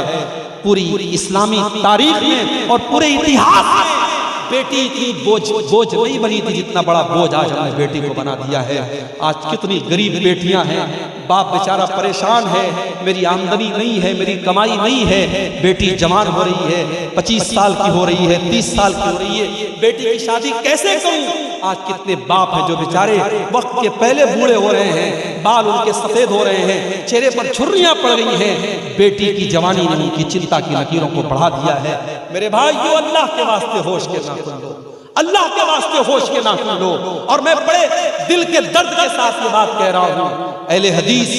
पूरी इस्लामी तारीख में और पूरे इतिहास में बेटी इतनी बोझ नहीं बनी थी जितना बड़ा बोझ आज हमने बेटी को बना दिया है। आज कितनी गरीब बेटियां हैं, बाप बेचारा परेशान है, मेरी आमदनी नहीं है, मेरी कमाई नहीं है, बेटी जवान हो रही है, 25 साल की हो रही है, 30 साल की हो रही है, बेटी की शादी कैसे करूं? आज कितने बाप हैं जो बेचारे वक्त के पहले बूढ़े हो रहे हैं, बाल उनके सफेद हो रहे हैं, चेहरे पर झुर्रियां पड़ रही हैं, बेटी की जवानी ने उनकी चिंता की लकीरों को बढ़ा दिया है। मेरे भाइयों, अल्लाह के वास्ते होश के नाखून लो, अल्लाह के वास्ते होश के नाखून लो। और मैं बड़े दिल के दर्द के साथ ये बात कह रहा हूँ, अहले हदीस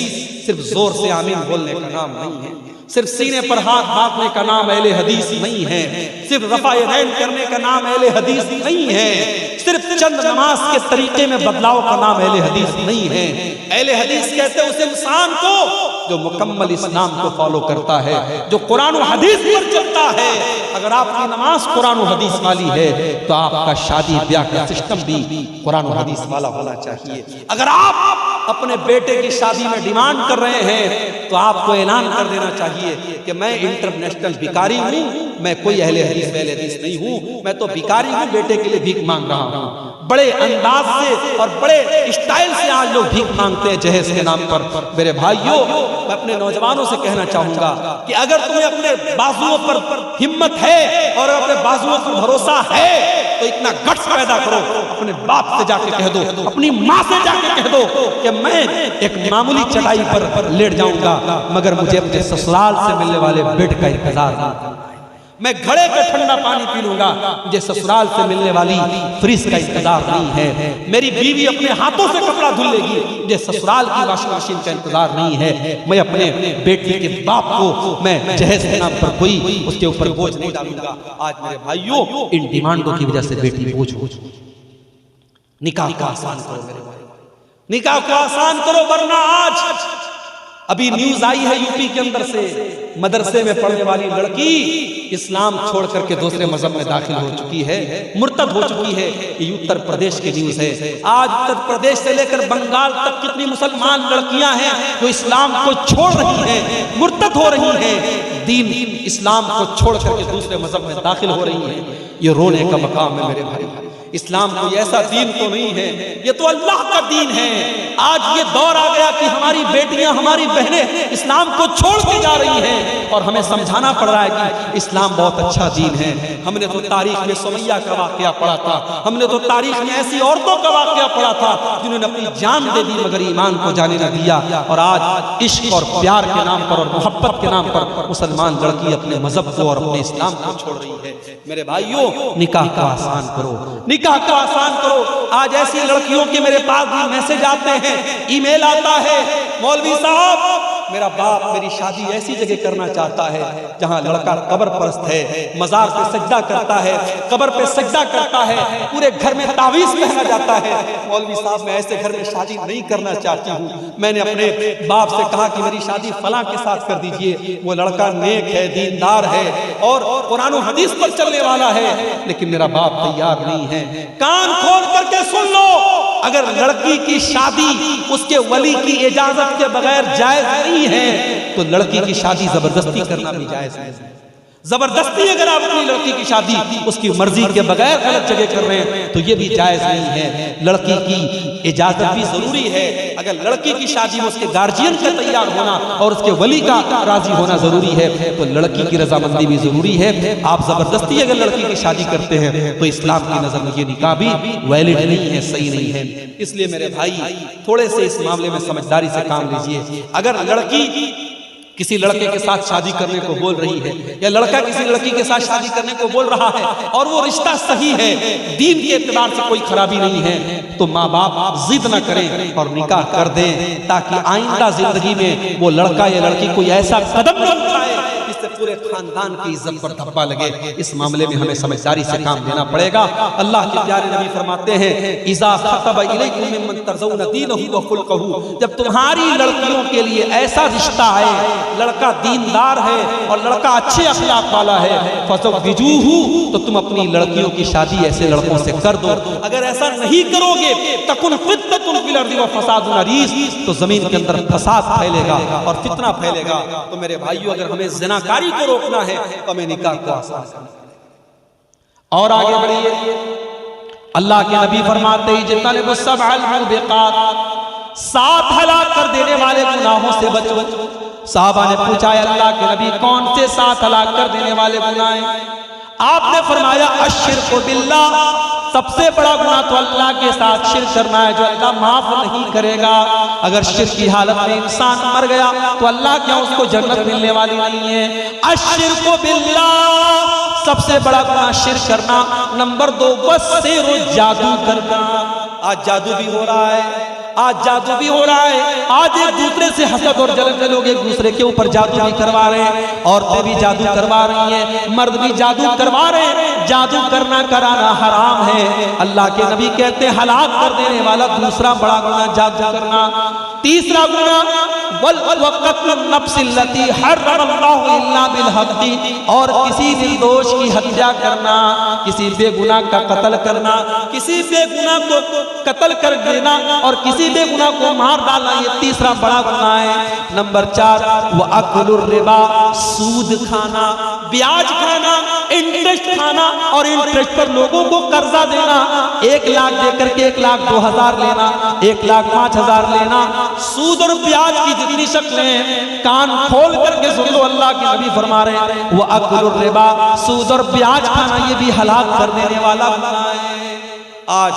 सिर्फ जोर से आमीन बोलने का नाम नहीं है, सिर्फ सीने पर हाथ बांधने का नाम अहले हदीस नहीं है, सिर्फ रफ़ाए दैन करने का नाम अहले हदीस नहीं है, सिर्फ चंद नमाज के तरीके में बदलाव का नाम अहले हदीस नहीं है। अहले हदीस कहते हैं उस इंसान को जो मुकम्मल इस्लाम को फॉलो करता है, जो कुरान और हदीस पर चलता है। अगर आपकी नमाज कुरान और हदीस वाली है तो आपका शादी ब्याह का सिस्टम भी कुरान और हदीस वाला होना चाहिए। अगर आप अपने बेटे की शादी में डिमांड कर रहे हैं तो आपको ऐलान कर देना चाहिए कि मैं इंटरनेशनल भिखारी हूँ, मैं कोई अहले हदीस नहीं हूँ, मैं तो भिखारी हूँ, बेटे के लिए भीख मांग रहा हूँ। बड़े अंदाज से और बड़े स्टाइल से आज लोग भीख मांगते हैं जहेज के नाम पर। मेरे भाइयों, मैं अपने नौजवानों से कहना चाहूंगा कि अगर तुम्हें अपने बाजुओं पर हिम्मत है और अपने बाजुओं पर भरोसा है तो इतना गट्स पैदा करो, अपने बाप से जाके कह दो, अपनी माँ से जाके कह दो कि मैं एक मामूली चटाई पर लेट जाऊंगा मगर मुझे अपने ससुराल से मिलने वाले बेड का इंतजार नहीं करना है। मैं घड़े का ठंडा पानी पी लूंगा, मुझे ससुराल से मिलने वाली फ्रिज का इंतजार नहीं है। मेरी बीवी अपने हाथों से कपड़ा धुल लेगी, मुझे ससुराल की वॉशिंग मशीन का इंतजार नहीं है। मैं अपने बेटी के बाप को मैं जहेज के नाम पर कोई उसके ऊपर बोझ नहीं डालूंगा। आज मेरे भाइयों, इन डिमांडों की वजह से बेटी बोझ हो। निकाह को आसान करो मेरे भाई, निकाह को आसान करो, वरना आज अभी न्यूज आई है यूपी के अंदर से, मदरसे में पढ़ने वाली लड़की इस्लाम छोड़ करके दूसरे मजहब में दाखिल हो चुकी है, मुर्तद हो चुकी है। ये उत्तर प्रदेश की न्यूज है। आज उत्तर प्रदेश से लेकर बंगाल तक कितनी मुसलमान लड़कियां हैं जो इस्लाम को छोड़ रही हैं, मुर्तद हो रही हैं, दीन इस्लाम को छोड़ करके दूसरे मजहब में दाखिल हो रही हैं। ये रोने का मकाम है मेरे भाई। इस्लाम कोई ऐसा दीन तो नहीं है, ये तो अल्लाह का दीन है। आज ये दौर आ गया कि हमारी बेटियां, हमारी बहनें इस्लाम को छोड़ के जा रही हैं और हमें समझाना पड़ रहा है कि इस्लाम बहुत अच्छा दीन है। हमने तो तारीख में सुमैया का वाकया पढ़ा था, हमने तो तारीख में ऐसी औरतों का वाकया पढ़ा था जिन्होंने अपनी जान दे दी मगर ईमान को जाने न दिया। और आज इश्क और प्यार के नाम पर और मोहब्बत के नाम पर मुसलमान लड़की अपने मजहब को और अपने इस्लाम को छोड़ रही है। मेरे भाइयों, निकाह को आसान करो, निकाह को आसान करो। आज ऐसी लड़कियों के मेरे पास भी मैसेज आते हैं, ईमेल आता है, मौलवी साहब मेरा बाप मेरी शादी ऐसी जगह करना चाहता है जहां लड़का कब्र परस्त है, मजार पे सजदा करता है, कब्र पे सजदा करता है, पूरे घर में तावीज पहना जाता है। मौलवी साहब मैं ऐसे घर में शादी नहीं करना चाहती हूँ। मैंने अपने बाप से कहा कि मेरी शादी फलां के साथ कर दीजिए, वो लड़का नेक है, दीनदार है और कुरान और हदीस पर चलने वाला है, लेकिन मेरा बाप तैयार नहीं है। कान खोल करके सुन लो, अगर लड़की की शादी उसके वली की इजाजत के बगैर जायज नहीं है तो लड़की की शादी जबरदस्ती करना भी जायज है। जबरदस्ती अगर आप अपनी लड़की की शादी उसकी मर्जी के बगैर गलत जगह कर रहे हैं तो ये भी जायज नहीं है। लड़की की इजाजत भी जरूरी है। अगर लड़की की शादी में उसके गार्जियन का तैयार होना और उसके वली का राजी होना जरूरी है तो लड़की की रजामंदी भी जरूरी है। आप जबरदस्ती अगर लड़की की शादी करते हैं तो इस्लाम की नजर में ये निकाह भी वैलिड नहीं है, सही नहीं है। इसलिए मेरे भाई थोड़े से इस मामले में समझदारी से काम लीजिए। अगर लड़की किसी लड़के के साथ शादी करने को बोल रही है या लड़का किसी लड़की के साथ शादी करने को बोल रहा है और वो रिश्ता सही है, दीन के एतबार से कोई खराबी नहीं है, तो माँ बाप जिद न करें और निकाह कर दें ताकि आइंदा जिंदगी में वो लड़का या लड़की कोई ऐसा कदम न उठाए जिससे पूरे खानदान की इज्जत पर धब्बा लगे। इस मामले में हमें समझदारी से काम लेना पड़ेगा। अल्लाह के प्यारे नबी फरमाते हैं, इज़ा खतब इलैकुम मिम्मन तर्ज़ौन दीनहु व खुल्क़हु, जब तुम्हारी लड़कियों के लिए ऐसा रिश्ता आए, लड़का दीनदार है और लड़का अच्छे अखलाक वाला है, फज़व्विजूहु, तो तुम अपनी लड़कियों की शादी ऐसे लड़कों से कर दो। अगर ऐसा नहीं करोगे तकुन फित्नतुन फिल अर्दि व फसादुन अरीज़, तो जमीन के अंदर फसाद फैलेगा और फितना फैलेगा। तो मेरे भाइयों, अगर हमें ज़िनाकारी को रोकना है तो हमें निकाह को आसान करना। और आगे बढ़िए, अल्लाह के नबी फरमाते हैं, जितने सबअल मुबिक़ात, 7 हलाक कर देने वाले गुनाहों से बचो। साहबा ने पूछा, अल्लाह के नबी कौन से 7 हलाक कर देने वाले गुनाह हैं? आपने फरमाया, अश्शिर्कु बिल्लाह, सबसे बड़ा गुनाह तो अल्लाह के साथ शिर्क करना है, जो अल्लाह माफ नहीं करेगा। अगर शिर्क की हालत में इंसान मर गया तो अल्लाह क्या उसको जन्नत मिलने वाली नहीं है। अश्शिर्कु बिल्लाह, सबसे बड़ा गुनाह शिर्क करना। नंबर 2, वस्सिहरु, जादू करना। आज जादू भी हो रहा है, आज जादू भी हो रहा है। आज एक दूसरे से हसद और जलन में लोग एक दूसरे के ऊपर जादू भी करवा रहे हैं, औरतें भी जादू करवा रही हैं, मर्द भी जादू करवा रहे हैं। जादू करना कराना हराम है। अल्लाह के नबी कहते हैं, हलाक कर देने वाला दूसरा बड़ा गुनाह जादू करना। तीसरा गुनाह और किसी निर्दोष की हत्या करना, किसी बेगुनाह का कत्ल करना, किसी बेगुनाह को कत्ल कर देना और किसी बेगुनाह को मार डालना, ये तीसरा बड़ा गुनाह है। नंबर 4, वह अकुलुर रिबा, सूद खाना, ब्याज खाना, इंटरेस्ट खाना और इंटरेस्ट पर लोगों को कर्जा देना। 1 लाख देकर के 1,02,000 लेना, 1,05,000 लेना। सूद और ब्याज की जितनी शक्लें, कान खोल करके सुन लो, अल्लाह के नबी फरमा रहे हैं, वो अकुलुर रिबा, सूद और ब्याज खाना, ये भी हलाक कर देने वाला गुनाह है। आज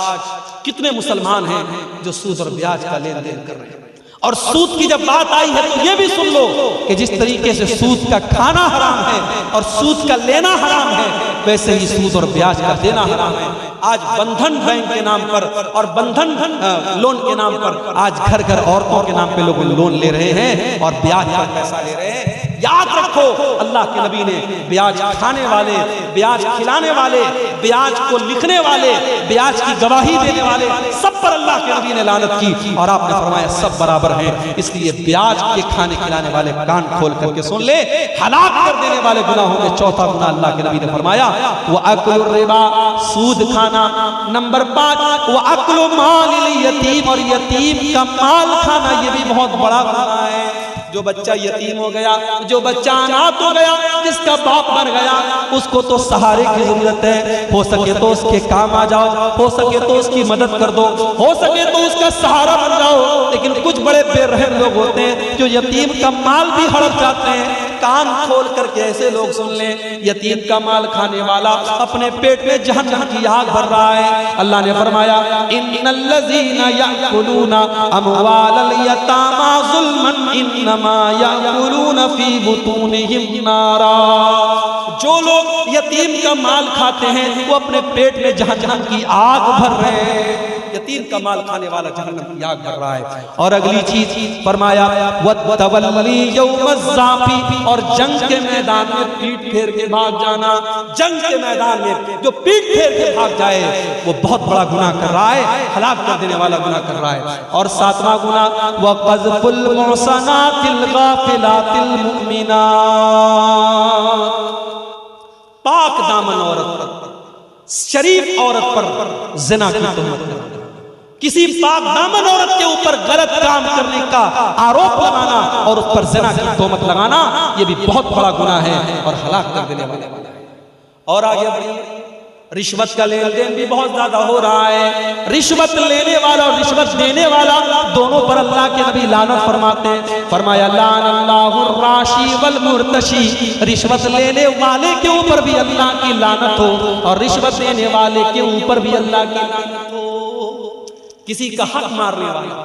कितने मुसलमान हैं जो सूद और ब्याज का लेन देन कर रहे हैं और सूद की जब बात आई है तो ये भी सुन लो कि जिस तरीके से सूद का खाना हराम है और सूद का लेना हराम है, वैसे ही सूद और ब्याज का देना हराम है। आज बंधन बैंक के नाम पर और बंधन लोन के नाम पर आज घर घर औरतों के नाम पे लोग लोन ले रहे हैं और ब्याज पर पैसा ले रहे हैं। याद रखो, अल्लाह के नबी ने ब्याज खाने वाले, ब्याज खिलाने वाले, ब्याज को लिखने वाले, ब्याज की गवाही देने वाले, सब पर अल्लाह के नबी ने लानत की और आपने फरमाया सब बराबर हैं। इसलिए ब्याज के खाने खिलाने वाले कान खोल करके सुन ले, हलाक कर देने वाले गुनाहों में चौथा गुनाह अल्लाह के नबी ने फरमाया वो अक्लुर रिबा, सूद खाना। नंबर 5 वो अक्लु माल यतीम, और यतीम का माल खाना ये भी बहुत बड़ा गुनाह है। जो बच्चा यतीम हो गया, जो बच्चा अनाथ हो गया, जिसका बाप मर गया, उसको तो सहारे की जरूरत है। हो सके तो उसके काम आ जाओ, हो सके तो उसकी मदद कर दो, हो सके तो उसका सहारा बन जाओ। लेकिन कुछ बड़े बेरहम लोग होते हैं जो यतीम का माल भी हड़प जाते हैं। कान खोल करके ऐसे लोग सुन लें, यतीम का माल खाने वाला अपने पेट में जहन्नम की आग भर रहा है। अल्लाह ने फरमाया इन्नल्लज़ीना यअकुलूना अमवालल यतामा ज़ुल्मन इन्नमा यअकुलूना फी बुतूनिहिम नारा। जो लोग यतीम का माल खाते हैं वो अपने पेट में जहन्नम की आग भर रहे हैं। यतीम का माल खाने वाला जहन्नम की आग भर रहा है। और अगली चीज फरमाया वतवल्ली यौमज़्ज़ाफ़ी, और जंग के मैदान में पीठ फेर के भाग जाना। जंग के मैदान में जो पीठ फेर के भाग जाए वो बहुत बड़ा गुनाह कर रहा है, हलाक कर देने वाला गुनाह कर रहा है। और 7वां गुनाह वक़ज़्फ़ुल मुहसनातिल गाफ़िलातिल मुमिनात, पाक दामन औरत पर, शरीफ औरत पर ज़िना की तोहमत करना, किसी पाक दामन औरत के ऊपर गलत काम करने का आरोप लगाना और उस पर ज़िना की तोहमत लगाना, ये भी बहुत बड़ा गुनाह है और हलाक कर देने वाला है। और आगे बढ़िए, रिश्वत का लेन देन भी बहुत ज्यादा हो रहा है। रिश्वत लेने वाला और रिश्वत देने वाला दोनों पर अल्लाह के नबी लानत फरमाते हैं। फरमाया लानल्लाहुर राशी वल मुर्तशी, रिश्वत लेने वाले के ऊपर भी अल्लाह की लानत हो और रिश्वत देने वाले के ऊपर भी अल्लाह की लानत हो। किसी का हक मारने वाला,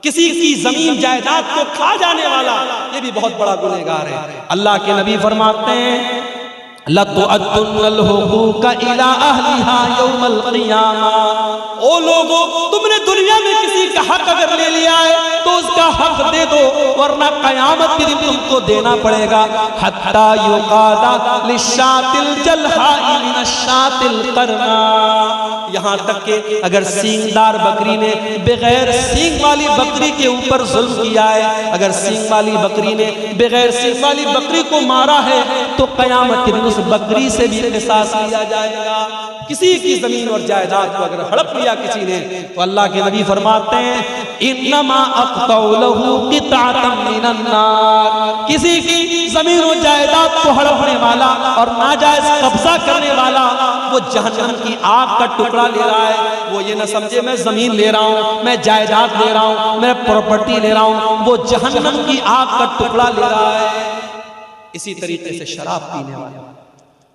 किसी की जमीन जायदाद को खा जाने वाला, ये भी बहुत बड़ा गुनहगार है। अल्लाह के नबी फरमाते हैं लतुअद्दुन्नल हुकूका इला अहलिहा यौमल क़ियामा। ओ लोगों, तुमने दुनिया में किसी का हक अगर ले लिया है तो उसका हक दे दो, वरना कयामत के दिन तुमको देना पड़ेगा। हत्ता युक़ादा लिशातिल जलहाई मिनश्शातिल करना, यहाँ तक कि अगर सींगदार बकरी ने बगैर सींग वाली बकरी के ऊपर जुल्म किया है, अगर सींग वाली बकरी ने बगैर सींग वाली बकरी को मारा है तो कयामत के दिन उस बकरी से भी क़िसास लिया जाएगा। किसी की जमीन और जायदाद को अगर हड़प लिया किसी ने तो अल्लाह के नबी फरमाते हैं इन्नमा अक़तउ लहू क़िताअतम मिनन नार, किसी की जमीन और जायदाद को हड़पने वाला और नाजायज कब्जा करने वाला वो जहन्नम की आग का टुकड़ा ले रहा है। वो ये न समझे मैं जमीन ले रहा हूँ, मैं जायदाद ले रहा हूँ, मैं प्रॉपर्टी ले रहा हूँ, वो जहन्नम की आग का टुकड़ा ले रहा है। इसी तरीके से शराब पीने वाला,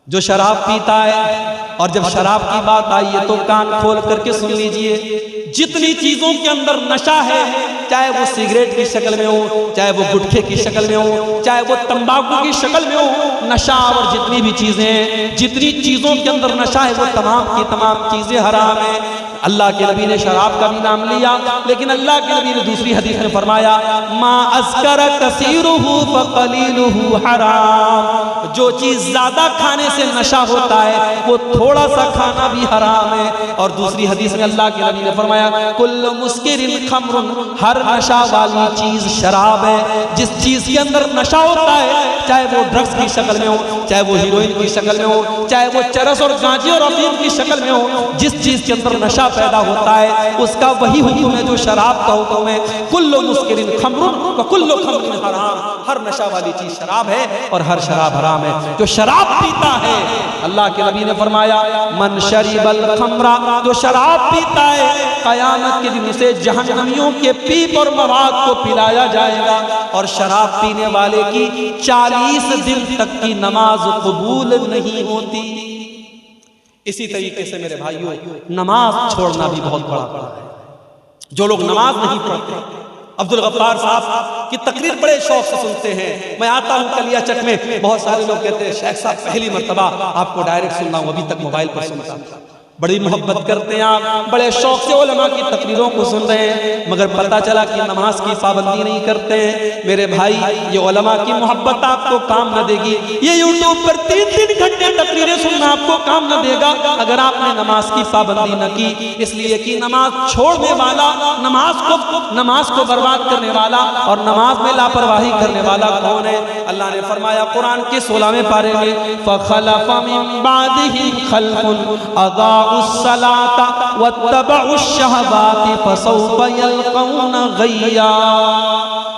जो शराब पीता है, और जब शराब की बात आई है तो कान खोल करके सुन लीजिए, जितनी चीजों के अंदर नशा है, चाहे वो सिगरेट की शक्ल में हो, चाहे वो गुटखे की शक्ल में हो, चाहे वो तंबाकू की शक्ल में हो, नशा और जितनी भी चीजें हैं, जितनी चीजों के अंदर नशा है वो तमाम की तमाम चीजें हराम है। अल्लाह के नबी ने शराब का भी नाम लिया, लेकिन अल्लाह के नबी ने दूसरी हदीस में फरमाया मा अस्कर कसीरुहु फकलीलुहु हराम, जो चीज ज्यादा खाने से नशा होता है वो थोड़ा सा खाना भी हराम है। और दूसरी हदीस में अल्लाह के नबी ने फरमाया कुल्लु मुस्किरिन खम्रुन, हर नशा वाली चीज शराब है। जिस चीज के अंदर नशा होता है, चाहे वो ड्रग्स की शक्ल में हो, चाहे वो हीरोइन की शक्ल में हो, चाहे वो चरस और गांजे और अफीम की शक्ल में हो, जिस चीज के अंदर नशा पैदा होता है उसका वही हुक्म है जो शराब का हुक्म है। कुल्लु मुस्किरिन खम्रुन व कुल्लु खम्रिन हराम, हर नशा वाली चीज शराब है और हर शराब हराम है। जो शराब पीता है, अल्लाह के नबी ने फरमाया मन शरीबल खम्रा, जो शराब पीता है कयामत के दिन उसे जहन्नमियों के पीप और मवाद को पिलाया जाएगा और शराब पीने वाले की 40 दिन तक की नमाज कबूल नहीं होती। इसी तरीके से मेरे भाइयों, नमाज छोड़ना भी बहुत बड़ा है। जो लोग नमाज नहीं पढ़ते, अब्दुल गफ्फार साहब की तकरीर बड़े शौक से सुनते हैं। मैं आता हूँ कलिया चक में, बहुत सारे लोग कहते हैं शेख साहब पहली मर्तबा आपको डायरेक्ट सुन रहा हूँ, अभी तक मोबाइल पर सुनता हूँ। बड़ी मोहब्बत करते हैं आप, बड़े शौक से उलमा की तकरीरों को सुन रहे हैं, मगर पता चला कि नमाज की पाबंदी नहीं करते हैं। मेरे भाई, ये उलमा की मोहब्बत आपको काम न देगी। ये यूट्यूब पर 3-3 घंटे तकरीरें सुनना आपको काम न देगा अगर आपने नमाज की पाबंदी न की। इसलिए कि नमाज छोड़ने वाला, नमाज को बर्बाद करने वाला और नमाज में लापरवाही करने वाला कौन है? अल्लाह ने फरमाया कुरान के 16वें पारे में, फखलफ मिन बादिही खल्फुन अदाउस सलाता वत्तबउश शहवाति फसौफ यल्कौना गय्या।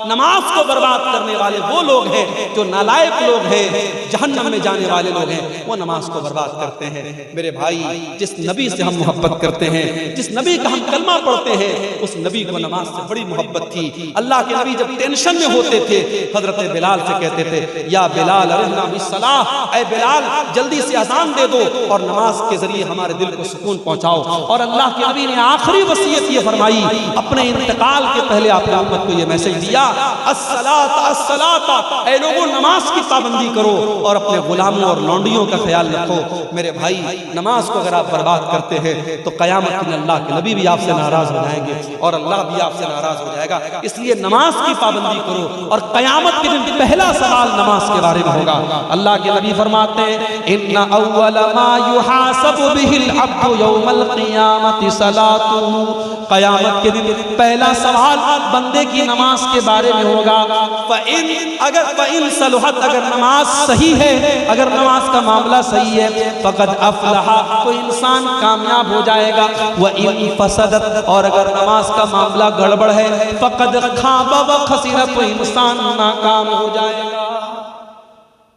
नमाज को बर्बाद करने वाले वो लोग हैं जो नालायक लोग हैं, जहन्नम में जाने वाले लोग हैं, वो नमाज को बर्बाद करते हैं। मेरे भाई, जिस नबी से हम मोहब्बत करते हैं, जिस नबी का हम कलमा पढ़ते हैं, उस नबी को नमाज से बड़ी मोहब्बत थी। अल्लाह के नबी जब टेंशन में होते थे, हजरत बिलाल से कहते थे, या बिलाल अरिहना बिस्सलाह, ऐ बिलाल जल्दी से अज़ान दे दो और नमाज के जरिए हमारे दिल को सुकून पहुंचाओ। और अल्लाह के नबी ने आखिरी वसीयत ये फरमाई, अपने इंतकाल के पहले आपने उम्मत को ये मैसेज दिया, अस्सलाता अस्सलाता, ऐ लोगों नमाज की पाबंदी करो और अपने गुलामों और लौंडियों का ख्याल रखो। मेरे भाई, नमाज को अगर आप बर्बाद करते हैं तो क़यामत के दिन अल्लाह के नबी भी आपसे नाराज हो जाएंगे और अल्लाह भी आपसे नाराज हो जाएगा। इसलिए नमाज की पाबंदी करो और क़यामत के दिन पहला सवाल नमाज के बारे में होगा। अल्लाह के नबी फरमाते हैं, इन्ना अव्वल मा युहासबु बिहिल अब्दु यौमल क़ियामति सलातुहु, क़यामत के दिन पहला सवाल बंदे की नमाज के बारे में होगा। फ़इन सलुहत, अगर नमाज सही है, अगर नमाज का मामला सही है, फ़क़द अफ़लहा, तो इंसान कामयाब हो जाएगा। व इन फसदत, और अगर नमाज का मामला गड़बड़ है, फ़क़द खाबा व खसिरा, तो इंसान नाकाम हो जाएगा।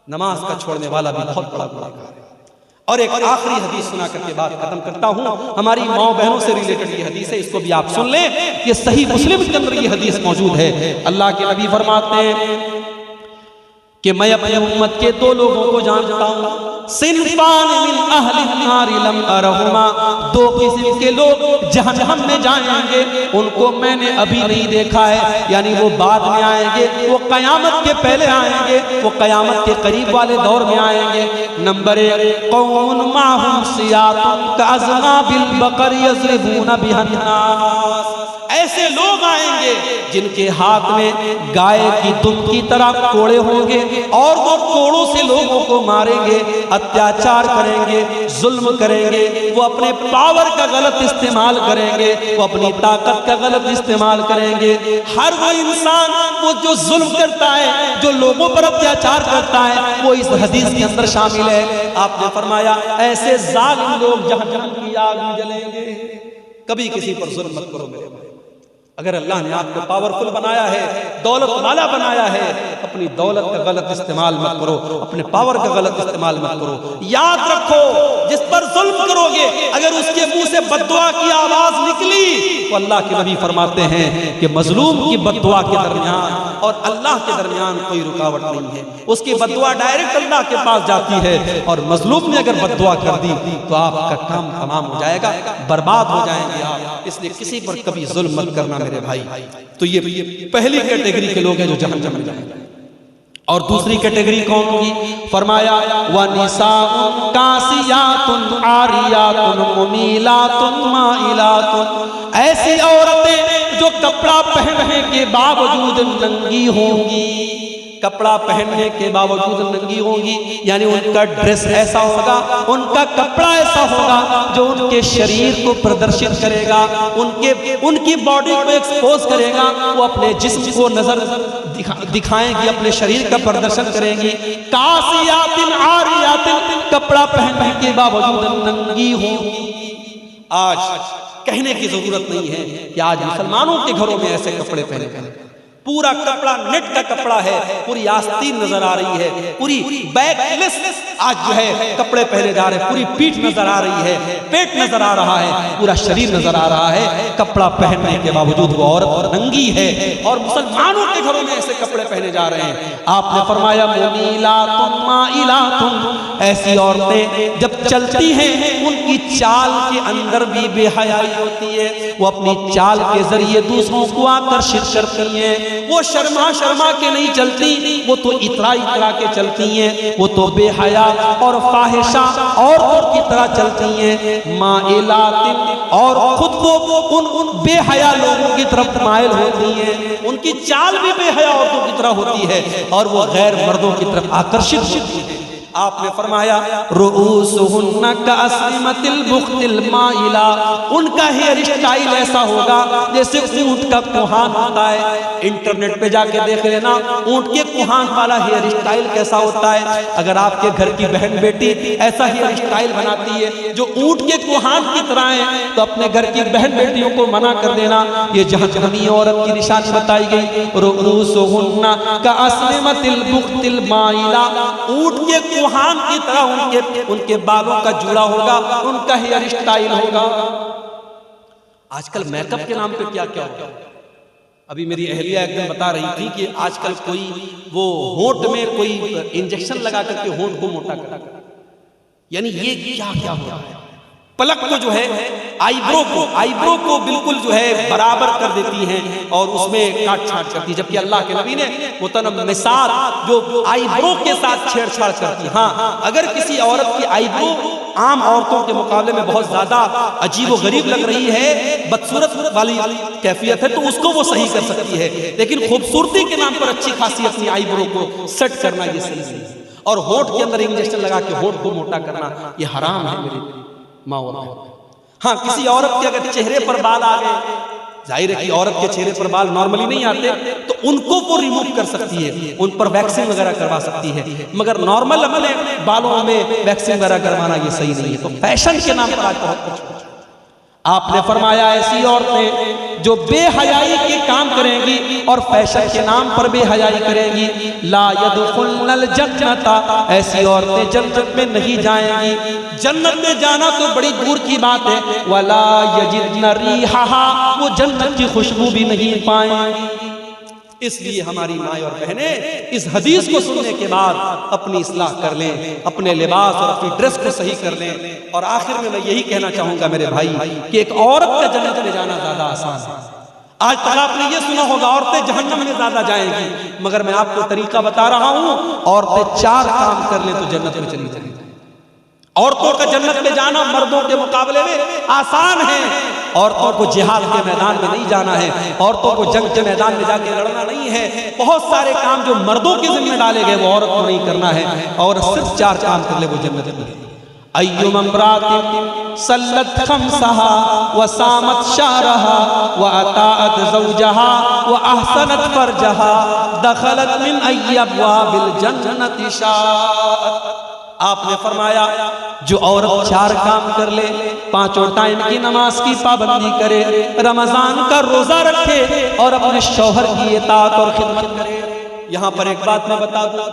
नमाज का छोड़ने वाला भी बहुत बड़ा गुनाहगार है। और एक आखिरी हदीस सुना करके बात खत्म करता हूँ, हमारी माँ बहनों से रिलेटेड ये हदीस है, इसको भी आप सुन लें। ये सही मुस्लिम के अंदर ये हदीस मौजूद है। अल्लाह के नबी फरमाते हैं कि मैं अपनी उम्मत के 2 लोगों को जानता हूँ, सिनफान मिन अहलिन नार लम अरहुमा, 2 किस्म के लोग जहन्नम में जाएंगे, उनको मैंने अभी नहीं देखा है, यानी वो बाद में आएंगे, वो क़यामत के पहले आएंगे, वो क़यामत के करीब वाले दौर में आएंगे। नंबर 1, कौन माहुम सियातुन कअज़नाबिल बकर यज़रिबूना बिहन्नास, ऐसे लोग आएंगे जिनके हाथ में गाय की दुम की तरह कोड़े होंगे और वो कोड़ों से लोगों को मारेंगे, अत्याचार करेंगे, जुल्म करेंगे, वो अपने पावर का गलत इस्तेमाल करेंगे, वो अपनी ताकत का गलत इस्तेमाल करेंगे। हर वो इंसान वो जो जुल्म करता है, जो लोगों पर अत्याचार करता है, वो इस हदीस के अंदर शामिल है। आपने फरमाया ऐसे जालिम लोग जहन्नम की आग में जलेंगे। कभी किसी पर जुल्म मत करो मेरे भाई। अगर अल्लाह ने आपको पावरफुल बनाया है, दौलत वाला बनाया है, अपनी दौलत का गलत इस्तेमाल मत करो, अपने पावर का गलत इस्तेमाल मत करो। याद रखो, जिस पर जुल्म करोगे, अगर उसके मुंह से बद्दुआ की आवाज निकली तो अल्लाह के नबी फरमाते हैं कि मजलूम की बद्दुआ के दरमियान और अल्लाह के दरमियान कोई रुकावट नहीं है। उसकी बद्दुआ डायरेक्ट अल्लाह के पास जाती है और मजलूम ने अगर बद्दुआ कर दी तो आपका काम तमाम हो जाएगा, बर्बाद हो जाएंगे आप। इसलिए किसी पर कभी जुल्म मत करना मेरे भाई। तो ये पहली कैटेगरी के लोग हैं जो जहन्नम में जाएंगे। और दूसरी कैटेगरी कौन होगी? फरमाया व निसाउन कासियातुन आरियातुन मुमीलातुन माइलातुन, ऐसी औरतें जो कपड़ा पहनने के बावजूद नंगी होंगी, कपड़ा पहनने के बावजूद नंगी होंगी, यानी उनका ड्रेस ऐसा होगा, उनका कपड़ा ऐसा होगा जो उनके शरीर को प्रदर्शित करेगा, उनकी बॉडी को एक्सपोज करेगा। वो अपने जिस्म को नजर दिखाएंगी, अपने शरीर का प्रदर्शन करेंगी। कासियातिन आरियातिन, कपड़ा पहनने के बावजूद नंगी होंगी। आज कहने की जरूरत नहीं है कि आज मुसलमानों के घरों में ऐसे कपड़े पहने, पूरा कपड़ा नेट का कपड़ा है, पूरी आस्तीन नजर आ रही है, पूरी बैकलेस आज जो है कपड़े पहने जा रहे हैं, पूरी पीठ नजर आ रही है, पेट नजर आ रहा है, पूरा शरीर नजर आ रहा है। कपड़ा पहनने के बावजूद वो औरत नंगी है और मुसलमानों के घरों में ऐसे कपड़े पहने जा रहे हैं। आपने फरमाया मुमीलातुन माइलातुन, ऐसी औरतें जब चलती हैं उनकी उनकी चाल के अंदर भी बेहयाई होती है। वो अपनी चाल के जरिए दूसरों को आकर्षित करती हैं। वो शर्मा शर्मा के नहीं चलती, वो तो इतरा इतरा के चलती हैं। वो तो बेहया और फाहिशा औरतों की तरह चलती हैं। माइलातिन, और खुद को उन बेहया लोगों की तरफ माइल होती हैं। उनकी चाल भी बेहया औरतों की तरह होती है और वो गैर मर्दों की तरफ आकर्षित होती है। आपने फरमाया रुऊसुहुन्ना कअस्निमतिल बुख्तिल माइला, उनका हेयर स्टाइल ऐसा होगा जैसे ऊंट का कुहान होता है। इंटरनेट पे जाके देख लेना ऊंट के कुहान वाला हेयर स्टाइल कैसा होता है। अगर आपके घर की बहन बेटी ऐसा हेयर स्टाइल बनाती है जो ऊंट के कुहान की तरह है, तो अपने घर की बहन बेटियों को मना कर देना। ये जहन्नमी औरत की निशानी बताई गई। रुऊसुहुन्ना कअस्निमतिल बुख्तिल माइला, ऊंट के कुहान की तरह उनके बालों का जुड़ा होगा, उनका हेयर स्टाइल होगा। आजकल मेकअप के नाम पे क्या क्या होगा। अभी मेरी अहलिया एक दिन बता रही थी कि आजकल कोई वो होंठ में कोई इंजेक्शन लगा करके होंठ को मोटा कर, यानी ये क्या क्या हो रहा है। पलक को जो है आईब्रो को बिल्कुल जो है बराबर कर देती हैं और उसमें काट छाट करती है, जबकि अल्लाह के नबी ने मुतनम्मिसात जो आईब्रो के साथ छेड़छाड़ करती है। हाँ, अगर किसी औरत की आईब्रो आम औरतों के मुकाबले में बहुत ज्यादा अजीब और गरीब लग रही है, बदसूरत वाली कैफियत है, तो उसको वो सही कर सकती है। लेकिन खूबसूरती के नाम पर अच्छी खासी अपनी आईब्रो को सेट करना ये सही नहीं है। और होंठ के अंदर इंजेक्शन लगा के होंठ को मोटा करना ये हराम है मेरी माँ और बहन। हाँ, किसी औरत के अगर चेहरे पर बाल आ गए, जाहिर है कि औरत के चेहरे पर बाल नॉर्मली नहीं आते, तो उनको वो रिमूव कर सकती है, उन पर वैक्सीन वगैरह करवा सकती है। मगर नॉर्मल अपने बालों में वैक्सीन वगैरह करवाना ये सही नहीं है। तो फैशन के नाम पर आज बहुत कुछ आपने फरमाया ऐसी औरतें जो बेहयाई के काम करेंगी और फैशन के नाम पर बेहयाई करेंगी, ला यदखुलनल जन्नता, ऐसी औरतें जन्नत में नहीं जाएंगी। जन्नत में जाना तो बड़ी दूर की बात है, वला यजिदन रिहाहा, वो जन्नत की खुशबू भी नहीं पाएंगी। इसलिए हमारी माएँ और बहनें इस हदीस को सुनने के बाद अपनी इस्लाह कर लें, अपने लिबास और अपनी ड्रेस को सही कर लें। और आखिर में मैं यही कहना चाहूंगा मेरे भाई कि एक औरत का जन्नत में जाना ज्यादा आसान है। आज तक आपने ये सुना होगा औरतें जहन्नम में ज्यादा जाएंगी, मगर मैं आपको तरीका बता रहा हूं, औरतें 4 काम कर ले तो जन्नत में चली जाएंगी। औरतों का जन्नत में जाना मर्दों के मुकाबले में आसान है। औरतों को जिहाद के मैदान में नहीं जाना है, औरतों को जंग के मैदान में जाके लड़ना नहीं है। बहुत सारे काम जो मर्दों के जिम्मे डाले गए वो औरत को नहीं करना है। और सिर्फ 4 काम कर ले वो जन्नत में। अय्युम इम्रातिन सल्लत खम्सहा व सामत शारहा व अताअत ज़ौजहा व अहसनत फरजहा दखलत मिन अय्यि अब्वाबिल जन्नति शाअत। आपने फरमाया जो औरत 4 काम कर ले, 5 टाइम की नमाज की पाबंदी करे, रमजान का रोजा रखे और अपने शौहर की इताअत और खिदमत करे। यहाँ पर एक बात मैं बता दूं,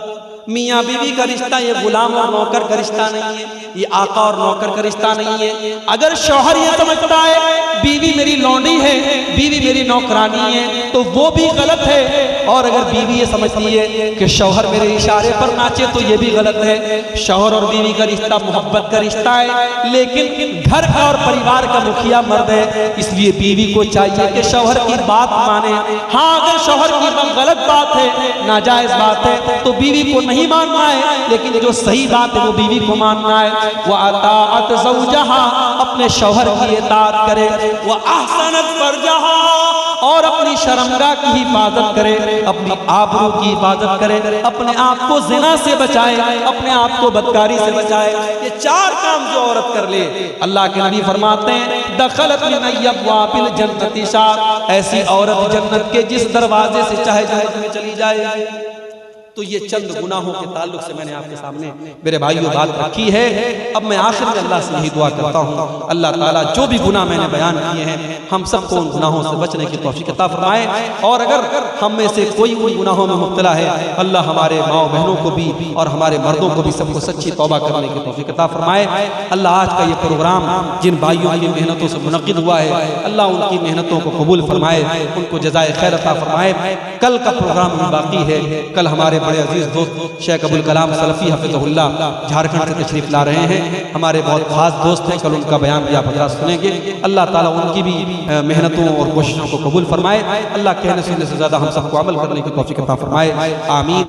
मियाँ बीवी का रिश्ता ये गुलाम और नौकर का रिश्ता नहीं है, ये आका और नौकर का रिश्ता नहीं है। अगर शौहर ये समझता है बीवी मेरी लौंडी है, बीवी मेरी नौकरानी है, तो वो भी गलत है। और अगर बीवी ये समझती है कि शौहर मेरे इशारे पर नाचे, तो ये भी गलत है। शौहर और बीवी का रिश्ता मोहब्बत का रिश्ता है, लेकिन घर का और परिवार का मुखिया मर्द है, इसलिए बीवी को चाहिए कि शौहर की बात माने। हाँ, अगर शौहर की बात गलत बात है, नाजायज बात है, तो बीवी को नहीं मानना है, लेकिन जो सही बात है वो बीवी को मानना है। वो अताअत ज़ौजहा, अपने शौहर की इताअत करे, वो अहसनत फरजहा, और अपनी शर्मगाह की हिफाजत करे, अपनी आबरू की हिफाजत करे, अपने आप को ज़िना से बचाए, अपने आप को बदकारी से बचाए। ये 4 काम जो औरत कर ले, अल्लाह के नबी फरमाते हैं दखलत मिन अय्यि अब्वाबिल जन्नति शाअत, ऐसी औरत जन्नत के जिस दरवाजे से चाहे जन्नत में चली जाए। तो ये चंद गुनाहों के ताल्लुक से मैंने आपके सामने मेरे भाइयों बात रखी है। अब मैं आखिर में अल्लाह से यही दुआ करता हूँ, अल्लाह ताला जो भी गुनाह मैंने बयान किए हैं हम सबको उन गुनाहों से बचने की तौफीक अता फरमाए। और अगर हम में से कोई उन गुनाहों में मुब्तला है, अल्लाह हमारे माँ बहनों को भी और हमारे मर्दों को भी सबको सच्ची तौबा करने की तौफीक अता फरमाए। अल्लाह आज का ये प्रोग्राम जिन भाइयों की मेहनतों से मुनक़िद हुआ है, अल्लाह उनकी मेहनतों को कबूल फरमाए, उनको जज़ाए खैर अता फरमाए। कल का प्रोग्राम बाकी है, कल हमारे बड़े अजीज दोस्त शेख अबुल कलाम सलफ़ी हफ़िज़हुल्लाह झारखंड से तशरीफ़ ला रहे हैं। हमारे बहुत खास दोस्त हैं, कल उनका बयान भी आप हज़रात सुनेंगे। अल्लाह ताला उनकी भी मेहनतों और कोशिशों को कबूल फरमाए। अल्लाह कहने सुनने से ज़्यादा हम सबको अमल करने की तौफ़ीक़ अता फरमाए। आमीन।